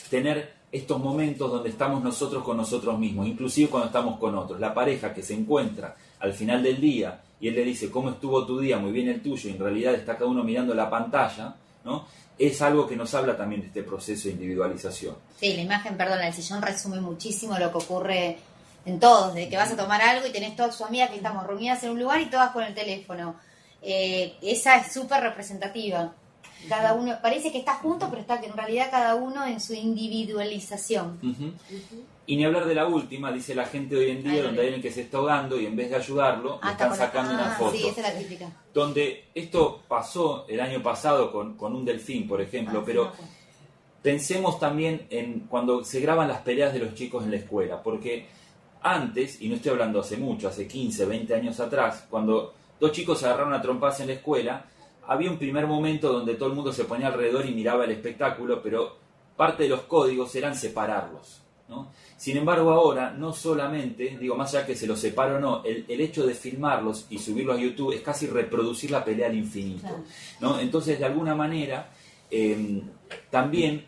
tener estos momentos donde estamos nosotros con nosotros mismos, inclusive cuando estamos con otros. La pareja que se encuentra al final del día y él le dice, ¿cómo estuvo tu día? Muy bien el tuyo, y en realidad está cada uno mirando la pantalla, ¿no? Es algo que nos habla también de este proceso de individualización. Sí, la imagen, perdón, el sillón resume muchísimo lo que ocurre en todos, de que vas a tomar algo y tenés todas sus amigas que estamos reunidas en un lugar y todas con el teléfono. Esa es súper representativa. Cada uno, parece que está junto, pero está que en realidad cada uno en su individualización. Y ni hablar de la última, dice la gente hoy en día, donde hay alguien que se está ahogando y en vez de ayudarlo, le están sacando una foto. Sí, esa es la típica. Donde esto pasó el año pasado con un delfín, por ejemplo, pero pensemos también en cuando se graban las peleas de los chicos en la escuela, porque antes, y no estoy hablando hace mucho, hace 15, 20 años atrás, cuando dos chicos se agarraron a trompadas en la escuela, había un primer momento donde todo el mundo se ponía alrededor y miraba el espectáculo, pero parte de los códigos eran separarlos, ¿no? Sin embargo, ahora, no solamente, digo, más allá que se los separe o no, el hecho de filmarlos y subirlos a YouTube es casi reproducir la pelea al infinito, ¿no? Entonces, de alguna manera, también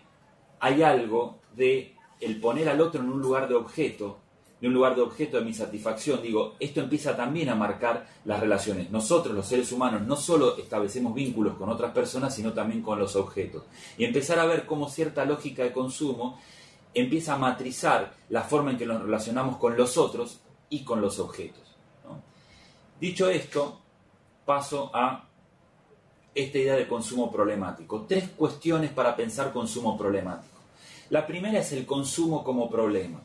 hay algo de el poner al otro en un lugar de objeto, de mi satisfacción. Digo, esto empieza también a marcar las relaciones. Nosotros, los seres humanos, no solo establecemos vínculos con otras personas, sino también con los objetos. Y empezar a ver cómo cierta lógica de consumo empieza a matrizar la forma en que nos relacionamos con los otros y con los objetos, ¿no? Dicho esto, paso a esta idea de consumo problemático. 3 cuestiones para pensar consumo problemático. La primera es el consumo como problema.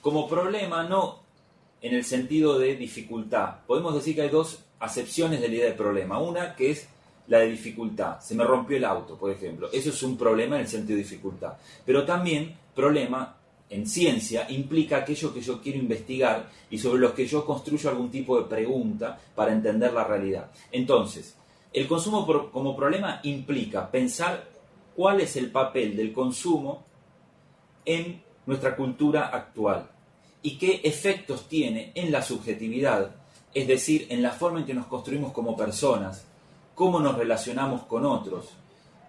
Como problema no en el sentido de dificultad. Podemos decir que hay 2 acepciones de la idea de problema. Una que es la de dificultad. Se me rompió el auto, por ejemplo. Eso es un problema en el sentido de dificultad. Pero también problema en ciencia implica aquello que yo quiero investigar y sobre los que yo construyo algún tipo de pregunta para entender la realidad. Entonces, el consumo como problema implica pensar cuál es el papel del consumo en nuestra cultura actual y qué efectos tiene en la subjetividad, es decir, en la forma en que nos construimos como personas, cómo nos relacionamos con otros,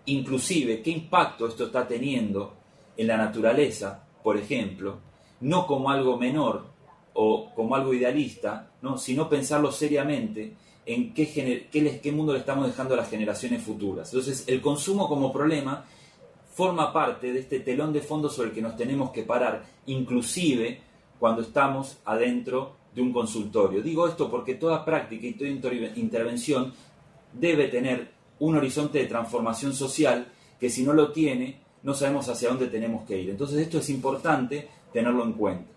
inclusive qué impacto esto está teniendo en la naturaleza, por ejemplo, no como algo menor o como algo idealista, ¿no? Sino pensarlo seriamente en qué mundo le estamos dejando a las generaciones futuras. Entonces, el consumo como problema forma parte de este telón de fondo sobre el que nos tenemos que parar, inclusive cuando estamos adentro de un consultorio. Digo esto porque toda práctica y toda intervención debe tener un horizonte de transformación social que si no lo tiene, no sabemos hacia dónde tenemos que ir. Entonces esto es importante tenerlo en cuenta.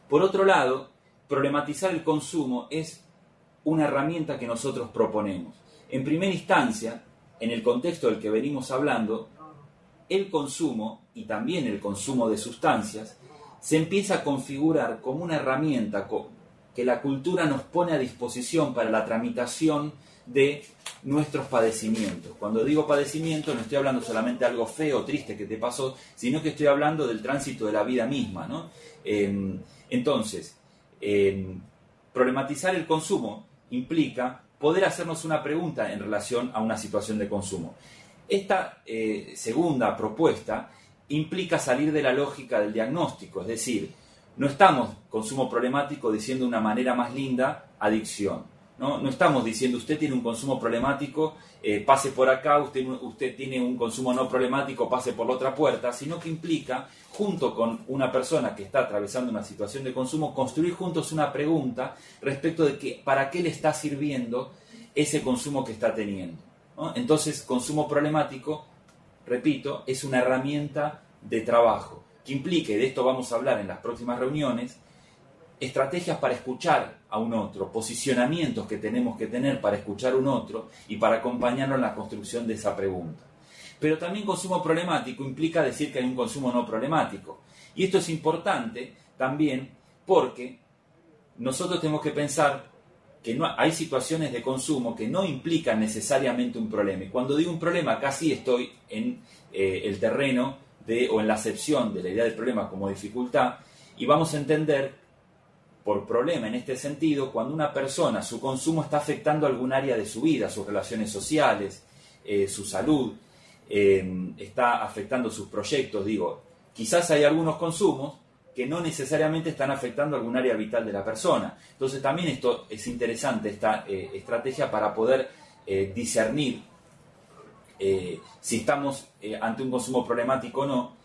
Por otro lado, problematizar el consumo es una herramienta que nosotros proponemos. En primera instancia, en el contexto del que venimos hablando, el consumo, y también el consumo de sustancias, se empieza a configurar como una herramienta que la cultura nos pone a disposición para la tramitación de nuestros padecimientos. Cuando digo padecimiento no estoy hablando solamente de algo feo o triste que te pasó, sino que estoy hablando del tránsito de la vida misma, ¿no? Entonces, problematizar el consumo implica poder hacernos una pregunta en relación a una situación de consumo. Esta segunda propuesta implica salir de la lógica del diagnóstico, es decir, no estamos, consumo problemático, diciendo de una manera más linda, adicción. No estamos diciendo usted tiene un consumo problemático, pase por acá, usted tiene un consumo no problemático, pase por la otra puerta, sino que implica, junto con una persona que está atravesando una situación de consumo, construir juntos una pregunta respecto de para qué le está sirviendo ese consumo que está teniendo, ¿no? Entonces, consumo problemático, repito, es una herramienta de trabajo que implica, y de esto vamos a hablar en las próximas reuniones, estrategias para escuchar a un otro, posicionamientos que tenemos que tener para escuchar a un otro y para acompañarlo en la construcción de esa pregunta. Pero también consumo problemático implica decir que hay un consumo no problemático. Y esto es importante también porque nosotros tenemos que pensar que hay situaciones de consumo que no implican necesariamente un problema. Y cuando digo un problema, casi estoy en el terreno o en la acepción de la idea del problema como dificultad, y vamos a entender por problema en este sentido cuando una persona, su consumo está afectando algún área de su vida, sus relaciones sociales, su salud, está afectando sus proyectos. Digo, quizás hay algunos consumos que no necesariamente están afectando algún área vital de la persona. Entonces también esto es interesante, esta estrategia para poder discernir si estamos ante un consumo problemático o no.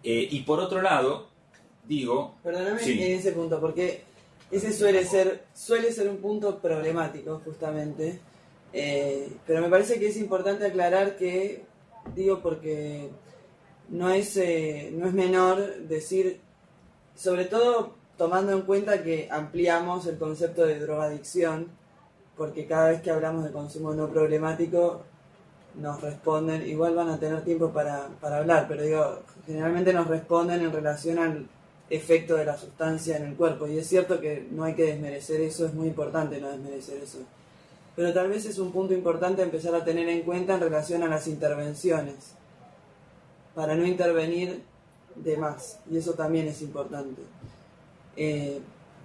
Y por otro lado, digo... Perdóname sí. En ese punto, porque ese suele ser un punto problemático, justamente. Pero me parece que es importante aclarar que digo porque no es menor decir, sobre todo tomando en cuenta que ampliamos el concepto de drogadicción, porque cada vez que hablamos de consumo no problemático nos responden, igual van a tener tiempo para hablar, pero digo, generalmente nos responden en relación al efecto de la sustancia en el cuerpo, y es cierto que no hay que desmerecer eso, es muy importante no desmerecer eso, pero tal vez es un punto importante empezar a tener en cuenta en relación a las intervenciones, para no intervenir de más, y eso también es importante.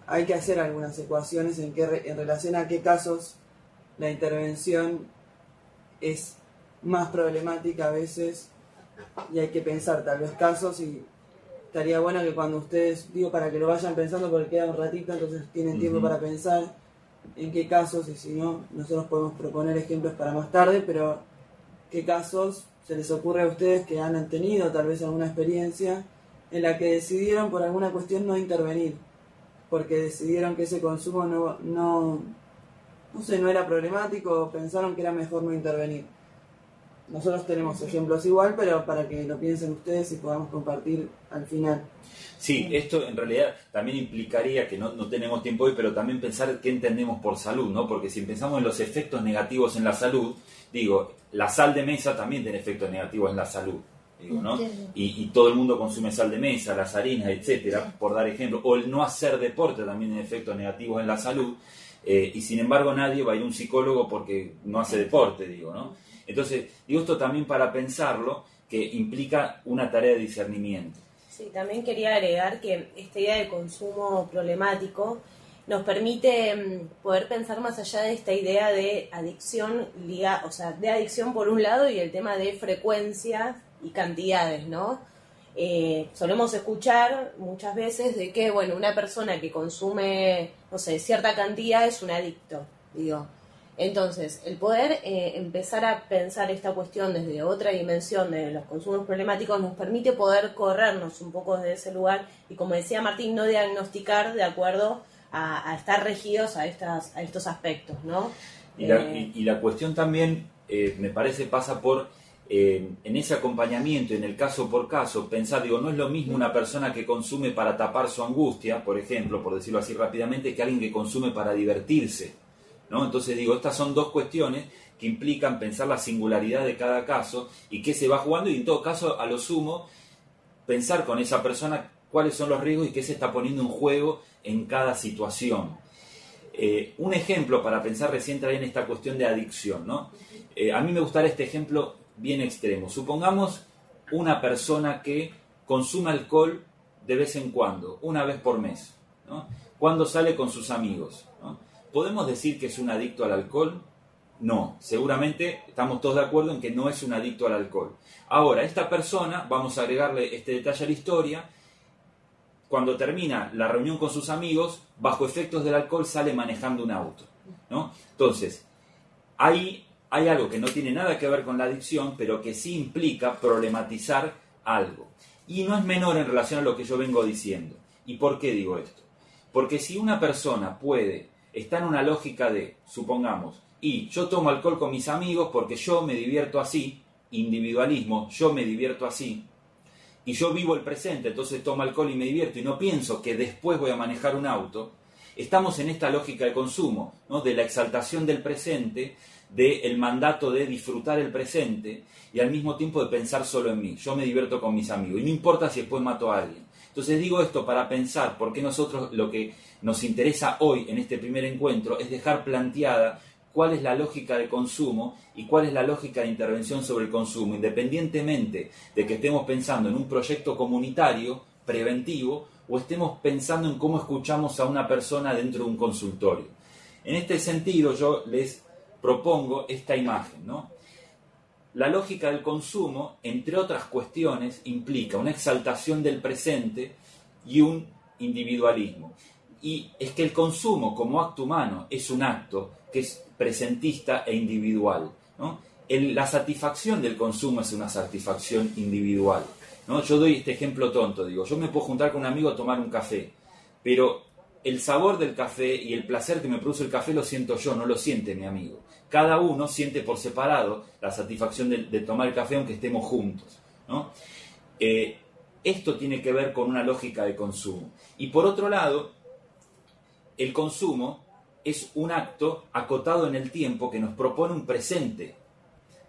Hay que hacer algunas ecuaciones en relación a qué casos la intervención es más problemática a veces, y hay que pensar tal vez casos, y estaría bueno que cuando ustedes, digo para que lo vayan pensando porque queda un ratito, entonces tienen tiempo para pensar en qué casos, y si no, nosotros podemos proponer ejemplos para más tarde, pero qué casos se les ocurre a ustedes que han tenido tal vez alguna experiencia en la que decidieron por alguna cuestión no intervenir, porque decidieron que ese consumo no era problemático, o pensaron que era mejor no intervenir. Nosotros tenemos ejemplos igual, pero para que lo piensen ustedes y podamos compartir al final. Sí, esto en realidad también implicaría, que no tenemos tiempo hoy, pero también pensar qué entendemos por salud, ¿no? Porque si pensamos en los efectos negativos en la salud, digo, la sal de mesa también tiene efectos negativos en la salud, digo, ¿no? Y todo el mundo consume sal de mesa, las harinas, etcétera, por dar ejemplo. O el no hacer deporte también tiene efectos negativos en la salud, y sin embargo nadie va a ir a un psicólogo porque no hace deporte, digo, ¿no? Entonces, digo esto también para pensarlo, que implica una tarea de discernimiento. Sí, también quería agregar que esta idea de consumo problemático nos permite poder pensar más allá de esta idea de adicción, o sea, de adicción por un lado y el tema de frecuencias y cantidades, ¿no? Solemos escuchar muchas veces de que, bueno, una persona que consume, no sé, cierta cantidad es un adicto, digo. Entonces, el poder empezar a pensar esta cuestión desde otra dimensión de los consumos problemáticos nos permite poder corrernos un poco de ese lugar y, como decía Martín, no diagnosticar de acuerdo a estar regidos a estos aspectos, ¿no? Y la cuestión también, me parece, pasa por, en ese acompañamiento, en el caso por caso, pensar, digo, no es lo mismo una persona que consume para tapar su angustia, por ejemplo, por decirlo así rápidamente, que alguien que consume para divertirse, ¿no? Entonces digo, estas son dos cuestiones que implican pensar la singularidad de cada caso y qué se va jugando, y en todo caso, a lo sumo, pensar con esa persona cuáles son los riesgos y qué se está poniendo en juego en cada situación. Un ejemplo para pensar recién trae en esta cuestión de adicción, ¿no? A mí me gustaría este ejemplo bien extremo. Supongamos una persona que consume alcohol de vez en cuando, una vez por mes, ¿no? Cuando sale con sus amigos, ¿no? ¿Podemos decir que es un adicto al alcohol? No, seguramente estamos todos de acuerdo en que no es un adicto al alcohol. Ahora, esta persona, vamos a agregarle este detalle a la historia, cuando termina la reunión con sus amigos, bajo efectos del alcohol sale manejando un auto, ¿no? Entonces, ahí hay algo que no tiene nada que ver con la adicción, pero que sí implica problematizar algo. Y no es menor en relación a lo que yo vengo diciendo. ¿Y por qué digo esto? Porque si una persona está en una lógica de, supongamos, y yo tomo alcohol con mis amigos porque yo me divierto así, individualismo, yo me divierto así, y yo vivo el presente, entonces tomo alcohol y me divierto y no pienso que después voy a manejar un auto, estamos en esta lógica de consumo, ¿no? De la exaltación del presente, del mandato de disfrutar el presente y al mismo tiempo de pensar solo en mí. Yo me divierto con mis amigos y no importa si después mato a alguien. Entonces digo esto para pensar por qué nosotros lo que nos interesa hoy en este primer encuentro es dejar planteada cuál es la lógica de consumo y cuál es la lógica de intervención sobre el consumo, independientemente de que estemos pensando en un proyecto comunitario preventivo o estemos pensando en cómo escuchamos a una persona dentro de un consultorio. En este sentido yo les propongo esta imagen, ¿no? La lógica del consumo, entre otras cuestiones, implica una exaltación del presente y un individualismo. Y es que el consumo como acto humano es un acto que es presentista e individual, ¿no? La satisfacción del consumo es una satisfacción individual, ¿no? Yo doy este ejemplo tonto, digo, yo me puedo juntar con un amigo a tomar un café, pero el sabor del café y el placer que me produce el café lo siento yo, no lo siente mi amigo. Cada uno siente por separado la satisfacción de tomar el café aunque estemos juntos, ¿no? Esto tiene que ver con una lógica de consumo. Y por otro lado, el consumo es un acto acotado en el tiempo que nos propone un presente,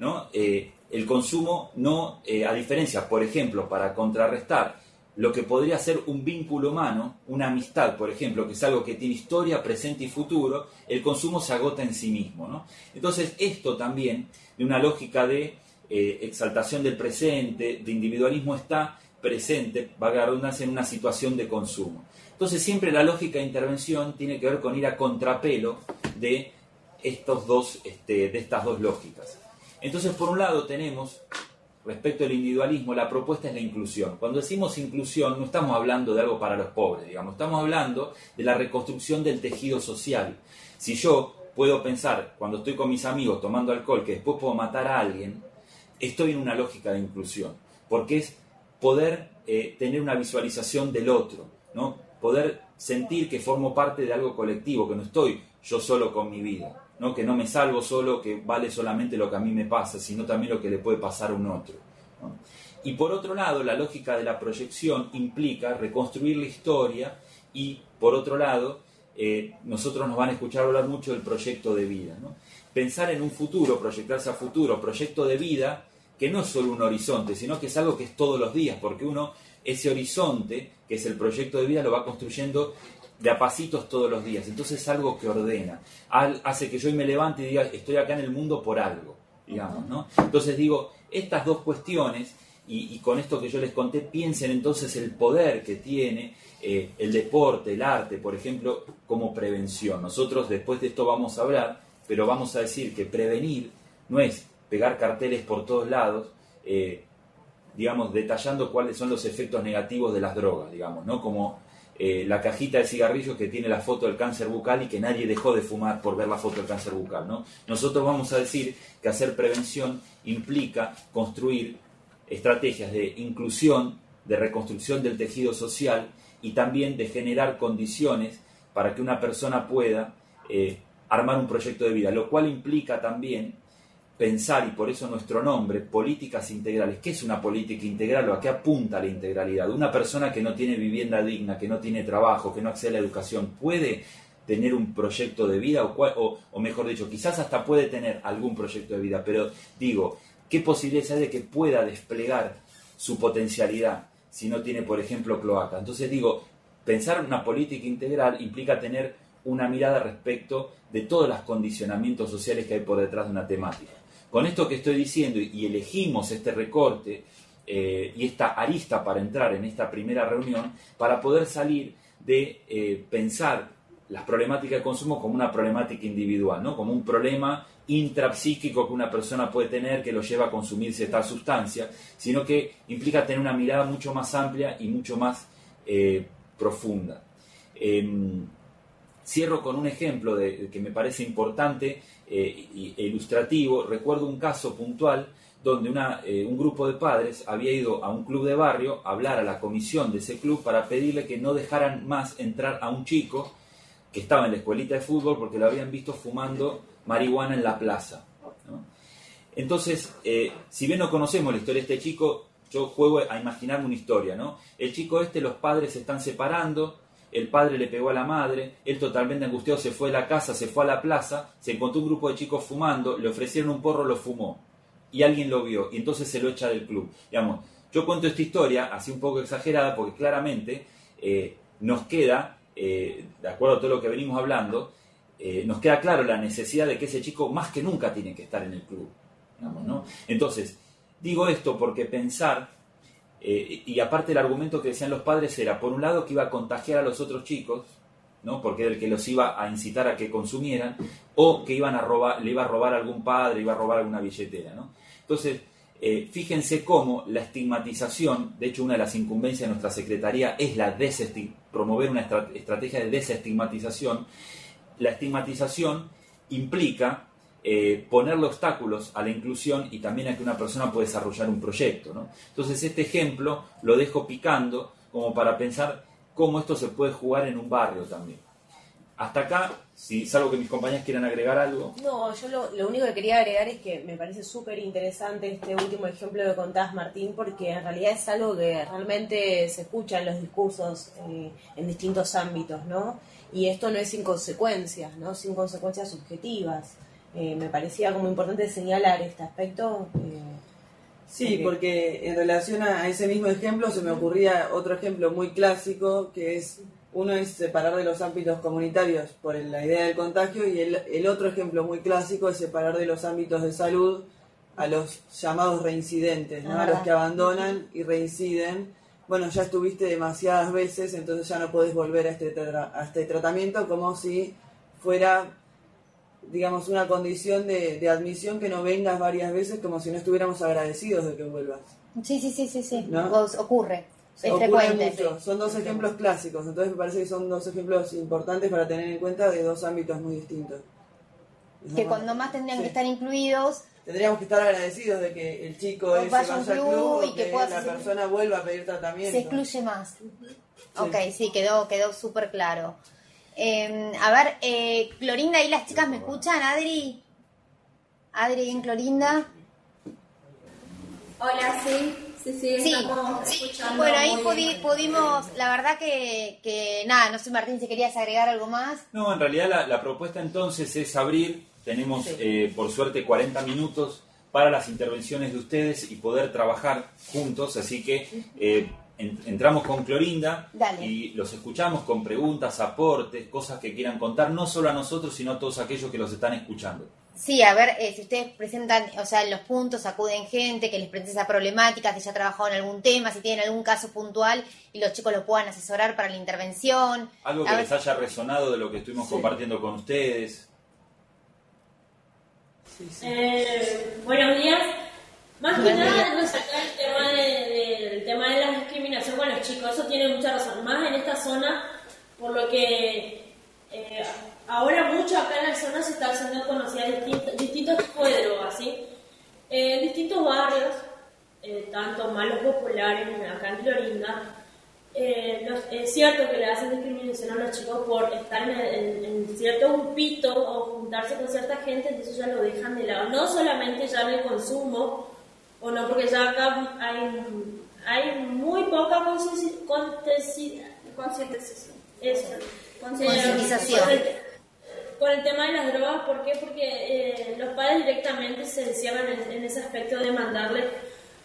¿no? El consumo no, a diferencia, por ejemplo, para contrarrestar lo que podría ser un vínculo humano, una amistad, por ejemplo, que es algo que tiene historia, presente y futuro, el consumo se agota en sí mismo, ¿no? Entonces, esto también, de una lógica de exaltación del presente, de individualismo, está presente, valga la redundancia, en una situación de consumo. Entonces, siempre la lógica de intervención tiene que ver con ir a contrapelo de estas dos lógicas. Entonces, por un lado tenemos, respecto al individualismo, la propuesta es la inclusión. Cuando decimos inclusión, no estamos hablando de algo para los pobres, digamos, estamos hablando de la reconstrucción del tejido social. Si yo puedo pensar, cuando estoy con mis amigos tomando alcohol, que después puedo matar a alguien, estoy en una lógica de inclusión, porque es poder tener una visualización del otro, ¿no? Poder sentir que formo parte de algo colectivo, que no estoy yo solo con mi vida, ¿no? Que no me salvo solo, que vale solamente lo que a mí me pasa, sino también lo que le puede pasar a un otro, ¿no? Y por otro lado, la lógica de la proyección implica reconstruir la historia y, por otro lado, nosotros nos van a escuchar hablar mucho del proyecto de vida, ¿no? Pensar en un futuro, proyectarse a futuro, proyecto de vida, que no es solo un horizonte, sino que es algo que es todos los días, porque uno, ese horizonte, que es el proyecto de vida, lo va construyendo de a pasitos todos los días. Entonces es algo que ordena, hace que yo hoy me levante y diga, estoy acá en el mundo por algo, digamos, ¿no? Entonces digo, estas dos cuestiones, y con esto que yo les conté, piensen entonces el poder que tiene el deporte, el arte, por ejemplo, como prevención. Nosotros después de esto vamos a hablar, pero vamos a decir que prevenir no es pegar carteles por todos lados, digamos, detallando cuáles son los efectos negativos de las drogas, digamos, ¿no? Como la cajita de cigarrillos que tiene la foto del cáncer bucal y que nadie dejó de fumar por ver la foto del cáncer bucal, ¿no? Nosotros vamos a decir que hacer prevención implica construir estrategias de inclusión, de reconstrucción del tejido social y también de generar condiciones para que una persona pueda armar un proyecto de vida, lo cual implica también pensar, y por eso nuestro nombre, políticas integrales. ¿Qué es una política integral o a qué apunta la integralidad? Una persona que no tiene vivienda digna, que no tiene trabajo, que no accede a la educación, ¿puede tener un proyecto de vida? O mejor dicho, quizás hasta puede tener algún proyecto de vida, pero digo, ¿qué posibilidades hay de que pueda desplegar su potencialidad si no tiene, por ejemplo, cloaca? Entonces digo, pensar una política integral implica tener una mirada respecto de todos los condicionamientos sociales que hay por detrás de una temática. Con esto que estoy diciendo, y elegimos este recorte y esta arista para entrar en esta primera reunión, para poder salir de pensar las problemáticas de consumo como una problemática individual, ¿no? Como un problema intrapsíquico que una persona puede tener que lo lleva a consumir cierta sustancia, sino que implica tener una mirada mucho más amplia y mucho más profunda. Cierro con un ejemplo que me parece importante e ilustrativo. Recuerdo un caso puntual donde un grupo de padres había ido a un club de barrio a hablar a la comisión de ese club para pedirle que no dejaran más entrar a un chico que estaba en la escuelita de fútbol porque lo habían visto fumando marihuana en la plaza, ¿no? Entonces, si bien no conocemos la historia de este chico, yo juego a imaginarme una historia, ¿no? El chico los padres se están separando, el padre le pegó a la madre, él totalmente angustiado se fue a la casa, se fue a la plaza, se encontró un grupo de chicos fumando, le ofrecieron un porro, lo fumó, y alguien lo vio, y entonces se lo echa del club. Digamos, yo cuento esta historia, así un poco exagerada, porque claramente nos queda, de acuerdo a todo lo que venimos hablando, nos queda claro la necesidad de que ese chico más que nunca tiene que estar en el club, digamos, ¿no? Entonces, digo esto porque pensar, y aparte el argumento que decían los padres era, por un lado, que iba a contagiar a los otros chicos, ¿no? Porque era el que los iba a incitar a que consumieran, o que le iba a robar a algún padre, iba a robar alguna billetera, ¿no? Entonces, fíjense cómo la estigmatización, de hecho una de las incumbencias de nuestra secretaría es promover una estrategia de desestigmatización. La estigmatización implica ponerle obstáculos a la inclusión y también a que una persona pueda desarrollar un proyecto, ¿no? Entonces este ejemplo lo dejo picando como para pensar cómo esto se puede jugar en un barrio también. Hasta acá, si salvo que mis compañeras quieran agregar algo. No, yo lo único que quería agregar es que me parece súper interesante este último ejemplo que contás, Martín, porque en realidad es algo que realmente se escucha en los discursos en distintos ámbitos, ¿no? Y esto no es sin consecuencias, ¿no? Sin consecuencias subjetivas. Me parecía como importante señalar este aspecto. Sí, porque en relación a ese mismo ejemplo se me ocurría otro ejemplo muy clásico, que es, uno es separar de los ámbitos comunitarios por la idea del contagio, y el otro ejemplo muy clásico es separar de los ámbitos de salud a los llamados reincidentes, ¿no? A los que abandonan y reinciden. Bueno, ya estuviste demasiadas veces, entonces ya no podés volver a este tratamiento, como si fuera, digamos, una condición de admisión, que no vengas varias veces, como si no estuviéramos agradecidos de que vuelvas. Sí. ¿No? Ocurre. Es Ocurre frecuente. mucho. Son dos ejemplos clásicos, entonces me parece que son dos ejemplos importantes para tener en cuenta, de dos ámbitos muy distintos. Que cuando más tendrían que estar incluidos. Tendríamos que estar agradecidos de que el chico ese vaya al club, o que la persona vuelva a pedir tratamiento. Se excluye más. Sí. Ok, sí, quedó súper claro. A ver, Clorinda, ¿y las chicas me escuchan? ¿Adri, bien, Clorinda? Hola, sí. Estamos escuchando. Bueno, ahí pudimos, la verdad que nada, no sé, Martín, si querías agregar algo más. No, en realidad la propuesta entonces es abrir, tenemos por suerte 40 minutos para las intervenciones de ustedes y poder trabajar juntos, así que entramos con Clorinda. Dale. Y los escuchamos con preguntas, aportes, cosas que quieran contar, no solo a nosotros, sino a todos aquellos que los están escuchando. Sí, a ver, si ustedes presentan, o sea, en los puntos acuden gente que les presente esa problemática, que ya ha trabajado en algún tema, si tienen algún caso puntual y los chicos los puedan asesorar para la intervención. Algo que les haya resonado de lo que estuvimos compartiendo con ustedes. Buenos días. Más que nada, no sacar el tema de la discriminación con los chicos, eso tiene mucha razón, más en esta zona, por lo que ahora mucho acá en la zona se está haciendo conocida distintos tipos de drogas, ¿sí? Distintos barrios, tanto malos populares, acá en Clorinda, es cierto que le hacen discriminación a los chicos por estar en cierto grupito o juntarse con cierta gente, entonces ya lo dejan de lado, no solamente ya en el consumo, o no, porque ya acá hay muy poca concientización con el tema de las drogas. ¿Por qué? Porque los padres directamente se encierran en ese aspecto de mandarle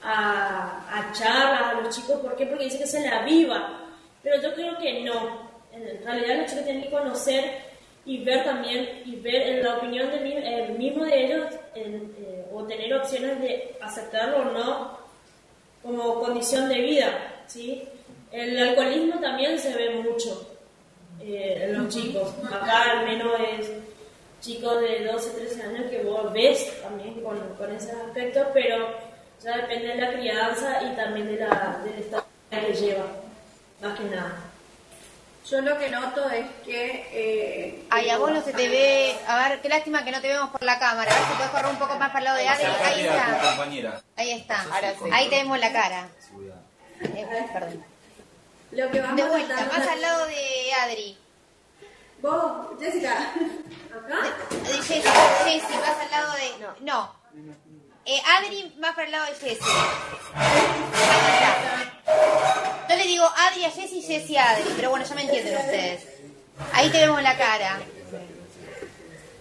a charlas a los chicos. ¿Por qué? Porque dice que se la viva, pero yo creo que no. En realidad los chicos tienen que conocer y ver también, y ver en la opinión mismo de ellos, o tener opciones de aceptarlo o no como condición de vida, ¿sí? El alcoholismo también se ve mucho en los chicos. Acá al menos es chicos de 12, 13 años que vos ves también con ese aspecto, pero ya depende de la crianza y también del estado que lleva, más que nada. Yo lo que noto es que... Ay, a vos no se te ve... A ver, qué lástima que no te vemos por la cámara. A ver si puedes correr un poco más para el lado de Adri. Ahí está. Ahí está. Ahora sí. Ahí te vemos la cara. Perdón. Lo que vamos de vuelta, a más al lado de Adri. Vos, Jessica. ¿Acá? De Jessy, más al lado de... No. Adri, más para el lado de Jessy. Ahí está. Yo le digo Adri a Jessy, Jessy a Adri, pero bueno, ya me entienden ustedes. Ahí te vemos la cara.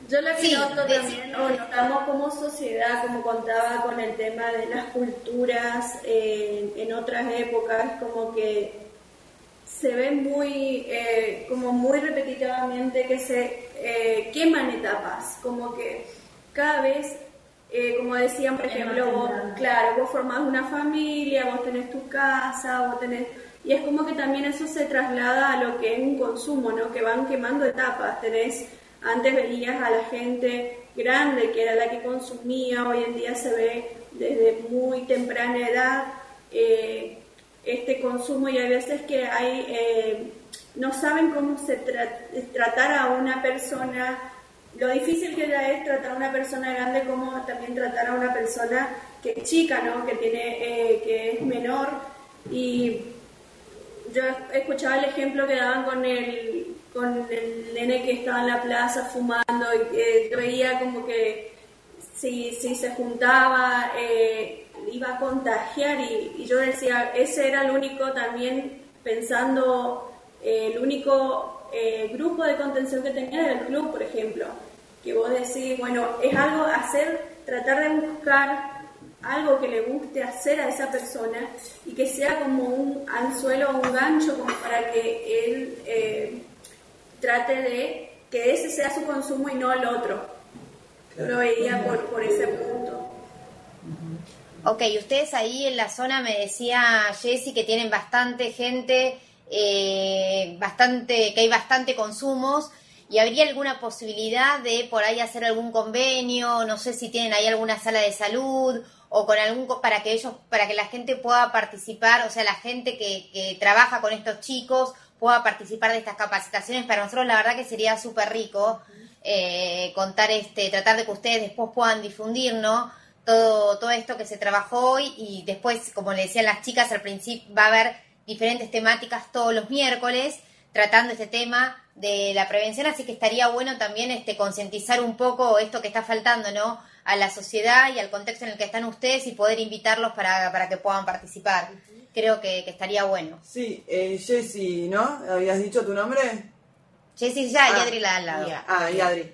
Yo lo que noto también, o notamos como sociedad, como contaba con el tema de las culturas en otras épocas, como que se ve muy, como muy repetitivamente que se queman etapas, como que cada vez... como decían, por ejemplo, vos formás una familia, vos tenés tu casa, vos tenés... Y es como que también eso se traslada a lo que es un consumo, ¿no? Que van quemando etapas. Antes veías a la gente grande, que era la que consumía, hoy en día se ve desde muy temprana edad este consumo, y hay veces que no saben cómo tratar a una persona. Lo difícil que ya es tratar a una persona grande, como también tratar a una persona que es chica, ¿no? Que es menor. Y yo escuchaba el ejemplo que daban con el nene que estaba en la plaza fumando y que veía como que si se juntaba iba a contagiar y yo decía, ese era el único también pensando, el único grupo de contención que tenía era el club, por ejemplo, que vos decís, bueno, es algo tratar de buscar algo que le guste hacer a esa persona y que sea como un anzuelo o un gancho como para que él trate de que ese sea su consumo y no el otro. Yo lo veía por ese punto. Ok, ustedes ahí en la zona, me decía Jessy, que tienen bastante gente, que hay bastante consumos, y habría alguna posibilidad de por ahí hacer algún convenio, no sé si tienen ahí alguna sala de salud o con para que la gente pueda participar, o sea, la gente que trabaja con estos chicos pueda participar de estas capacitaciones. Para nosotros la verdad que sería súper rico contar tratar de que ustedes después puedan difundir, ¿no? Todo esto que se trabajó hoy, y después, como le decían las chicas al principio, va a haber diferentes temáticas todos los miércoles tratando este tema de la prevención, así que estaría bueno también concientizar un poco esto que está faltando, ¿no?, a la sociedad y al contexto en el que están ustedes, y poder invitarlos para que puedan participar. Creo que estaría bueno. Sí, Jessy, ¿no? ¿Habías dicho tu nombre? Jessy ya, y Adri la al lado. Y Adri.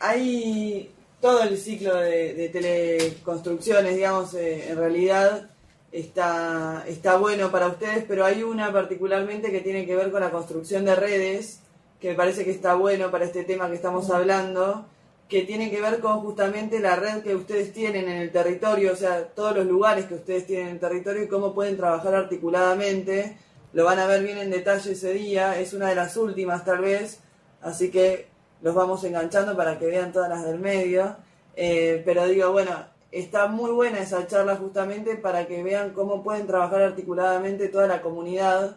Hay todo el ciclo de teleconstrucciones, digamos, en realidad está bueno para ustedes, pero hay una particularmente que tiene que ver con la construcción de redes, que me parece que está bueno para este tema que estamos hablando, que tiene que ver con justamente la red que ustedes tienen en el territorio, o sea, todos los lugares que ustedes tienen en el territorio y cómo pueden trabajar articuladamente. Lo van a ver bien en detalle ese día, es una de las últimas tal vez, así que los vamos enganchando para que vean todas las del medio, pero digo, bueno, está muy buena esa charla justamente para que vean cómo pueden trabajar articuladamente toda la comunidad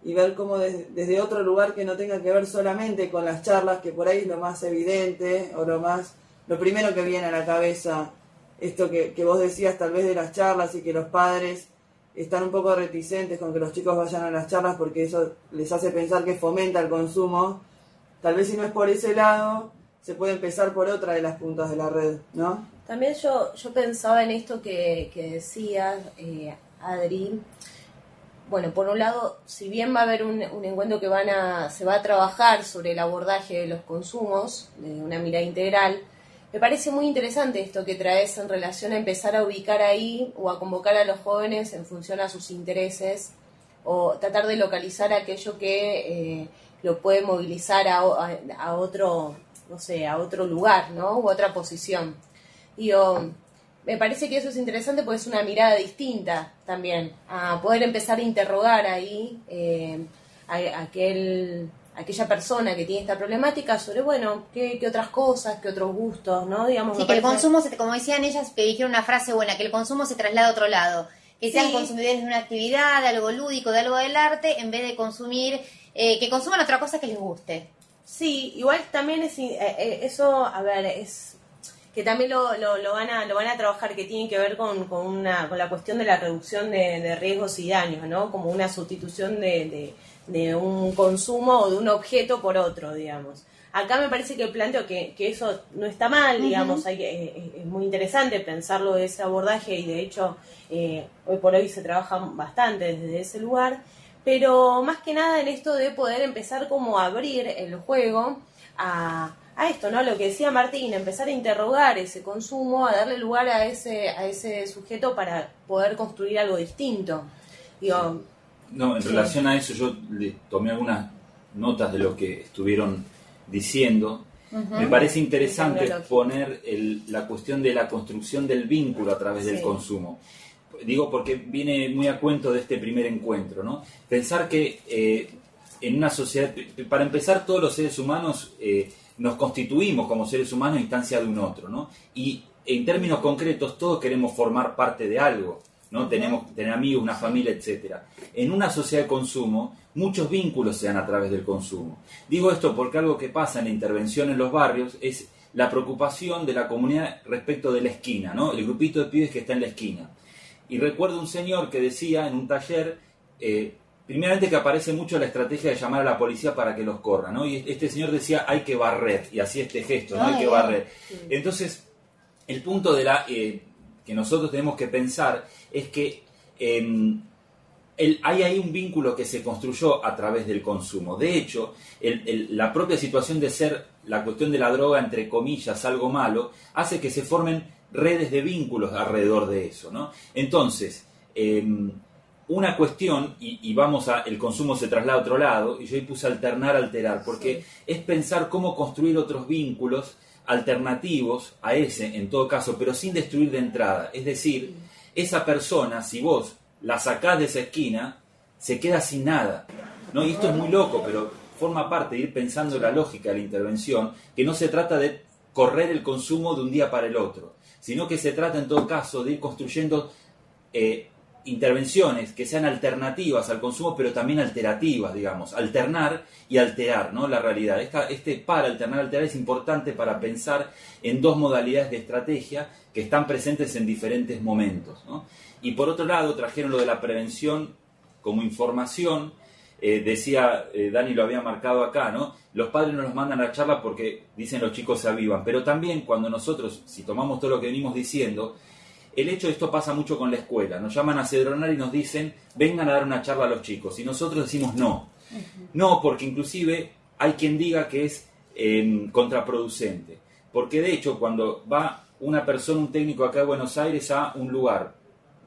y ver cómo desde otro lugar que no tenga que ver solamente con las charlas, que por ahí es lo más evidente o lo primero que viene a la cabeza, esto que vos decías tal vez de las charlas, y que los padres están un poco reticentes con que los chicos vayan a las charlas porque eso les hace pensar que fomenta el consumo. Tal vez si no es por ese lado, se puede empezar por otra de las puntas de la red, ¿no? También yo pensaba en esto que decías, Adri. Bueno, por un lado, si bien va a haber un encuentro que se va a trabajar sobre el abordaje de los consumos, de una mirada integral, me parece muy interesante esto que traes en relación a empezar a ubicar ahí o a convocar a los jóvenes en función a sus intereses, o tratar de localizar aquello que lo puede movilizar a otro, no sé, a otro lugar, ¿no? U otra posición. Digo, me parece que eso es interesante porque es una mirada distinta también, a poder empezar a interrogar ahí aquella persona que tiene esta problemática sobre, bueno, qué otras cosas, qué otros gustos, ¿no? Digamos, sí, que el consumo, como decían ellas, que dijeron una frase buena, que el consumo se traslada a otro lado, que sean consumidores de una actividad, de algo lúdico, de algo del arte, en vez de consumir, que consuman otra cosa que les guste. Sí, igual también eso, a ver, es que también lo van a trabajar, que tiene que ver con la cuestión de la reducción de riesgos y daños, ¿no? Como una sustitución de un consumo o de un objeto por otro, digamos. Acá me parece que planteo que eso no está mal, digamos, es muy interesante pensarlo de ese abordaje, y de hecho hoy por hoy se trabaja bastante desde ese lugar, pero más que nada en esto de poder empezar como a abrir el juego a esto, ¿no? Lo que decía Martín, empezar a interrogar ese consumo, a darle lugar a ese sujeto para poder construir algo distinto. Digo, no, en relación a eso yo le tomé algunas notas de lo que estuvieron diciendo. Me parece interesante poner la cuestión de la construcción del vínculo a través del consumo. Digo porque viene muy a cuento de este primer encuentro, ¿no? Pensar que en una sociedad, para empezar, todos los seres humanos nos constituimos como seres humanos a instancia de un otro, ¿no? Y en términos concretos todos queremos formar parte de algo, ¿no? Tenemos tener amigos, una familia, etcétera. En una sociedad de consumo, muchos vínculos se dan a través del consumo. Digo esto porque algo que pasa en la intervención en los barrios es la preocupación de la comunidad respecto de la esquina, ¿no? El grupito de pibes que está en la esquina. Y recuerdo un señor que decía en un taller, primeramente que aparece mucho la estrategia de llamar a la policía para que los corra, ¿no? Y este señor decía, hay que barrer, y hacía este gesto, ¿no? Hay que barrer. Entonces, el punto de que nosotros tenemos que pensar es que hay ahí un vínculo que se construyó a través del consumo. De hecho, la propia situación de ser la cuestión de la droga, entre comillas, algo malo, hace que se formen redes de vínculos alrededor de eso, ¿no? Entonces, una cuestión, y el consumo se traslada a otro lado, y yo ahí puse alternar, alterar, porque es pensar cómo construir otros vínculos alternativos a ese, en todo caso, pero sin destruir de entrada. Es decir, esa persona, si vos la sacás de esa esquina, se queda sin nada, ¿no? Y esto es muy loco, pero forma parte de ir pensando la lógica de la intervención, que no se trata de correr el consumo de un día para el otro, sino que se trata en todo caso de ir construyendo intervenciones que sean alternativas al consumo, pero también alterativas, digamos, alternar y alterar, ¿no? La realidad. Para alternar, alterar es importante para pensar en dos modalidades de estrategia que están presentes en diferentes momentos, ¿no? Y por otro lado, trajeron lo de la prevención como información. Decía, Dani lo había marcado acá, ¿no? Los padres no los mandan a la charla porque dicen los chicos se avivan, pero también cuando nosotros, si tomamos todo lo que venimos diciendo, el hecho de esto pasa mucho con la escuela. Nos llaman a cedronar y nos dicen, vengan a dar una charla a los chicos. Y nosotros decimos no. No, porque inclusive hay quien diga que es contraproducente. Porque de hecho, cuando va una persona, un técnico acá de Buenos Aires a un lugar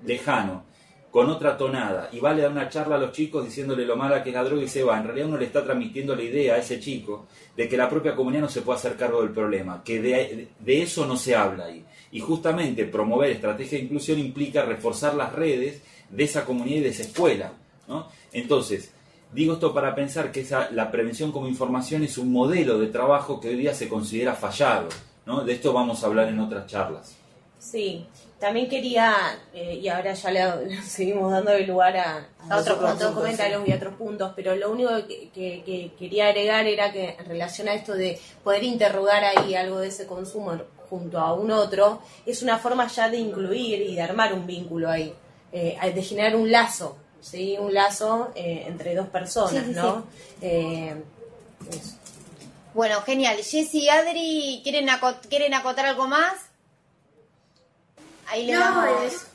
lejano, con otra tonada, y va a dar una charla a los chicos diciéndole lo mala que es la droga y se va, en realidad uno le está transmitiendo la idea a ese chico de que la propia comunidad no se puede hacer cargo del problema, que de eso no se habla ahí. Y justamente promover estrategia de inclusión implica reforzar las redes de esa comunidad y de esa escuela, ¿no? Entonces, digo esto para pensar que la prevención como información es un modelo de trabajo que hoy día se considera fallado, ¿no? De esto vamos a hablar en otras charlas. Sí, también quería, y ahora ya le seguimos dando lugar a otros comentarios y a otros puntos, pero lo único que quería agregar era que en relación a esto de poder interrogar ahí algo de ese consumo junto a un otro, es una forma ya de incluir y de armar un vínculo ahí, de generar un lazo, ¿sí? Un lazo entre dos personas, sí, ¿no? Sí. Eso. Bueno, genial. Jessy, Adri, ¿quieren acotar algo más? Ahí le damos...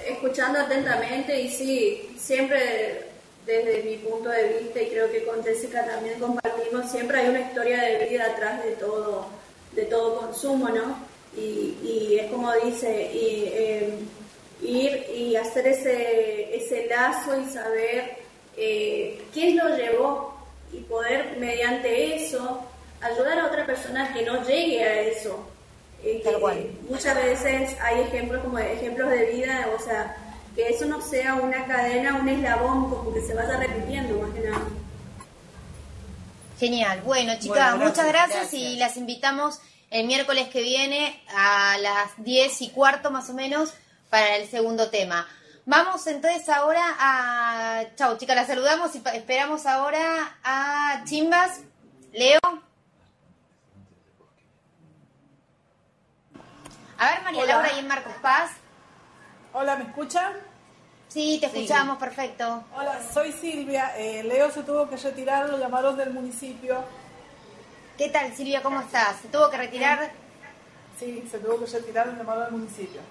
escuchando atentamente y sí, siempre desde mi punto de vista, y creo que con Jessica también compartimos, siempre hay una historia de vida atrás de todo consumo, ¿no? Y es como dice, ir y hacer ese lazo y saber quién lo llevó y poder mediante eso ayudar a otra persona que no llegue a eso. Muchas veces hay ejemplos de vida, o sea, que eso no sea una cadena, un eslabón, como que se vaya repitiendo más que nada. Genial. Bueno, chicas, muchas gracias y las invitamos el miércoles que viene a las 10:15 más o menos para el segundo tema. Vamos entonces ahora a... Chau, chicas, las saludamos y esperamos ahora a Chimbas. Leo. A ver, María Laura y en Marcos Paz. Hola, ¿me escuchan? Sí, te escuchamos, perfecto. Hola, soy Silvia. Leo se tuvo que retirar, lo llamaron del municipio. ¿Qué tal, Silvia? ¿Cómo estás? ¿Se tuvo que retirar? Sí, se tuvo que retirar, lo llamaron del municipio.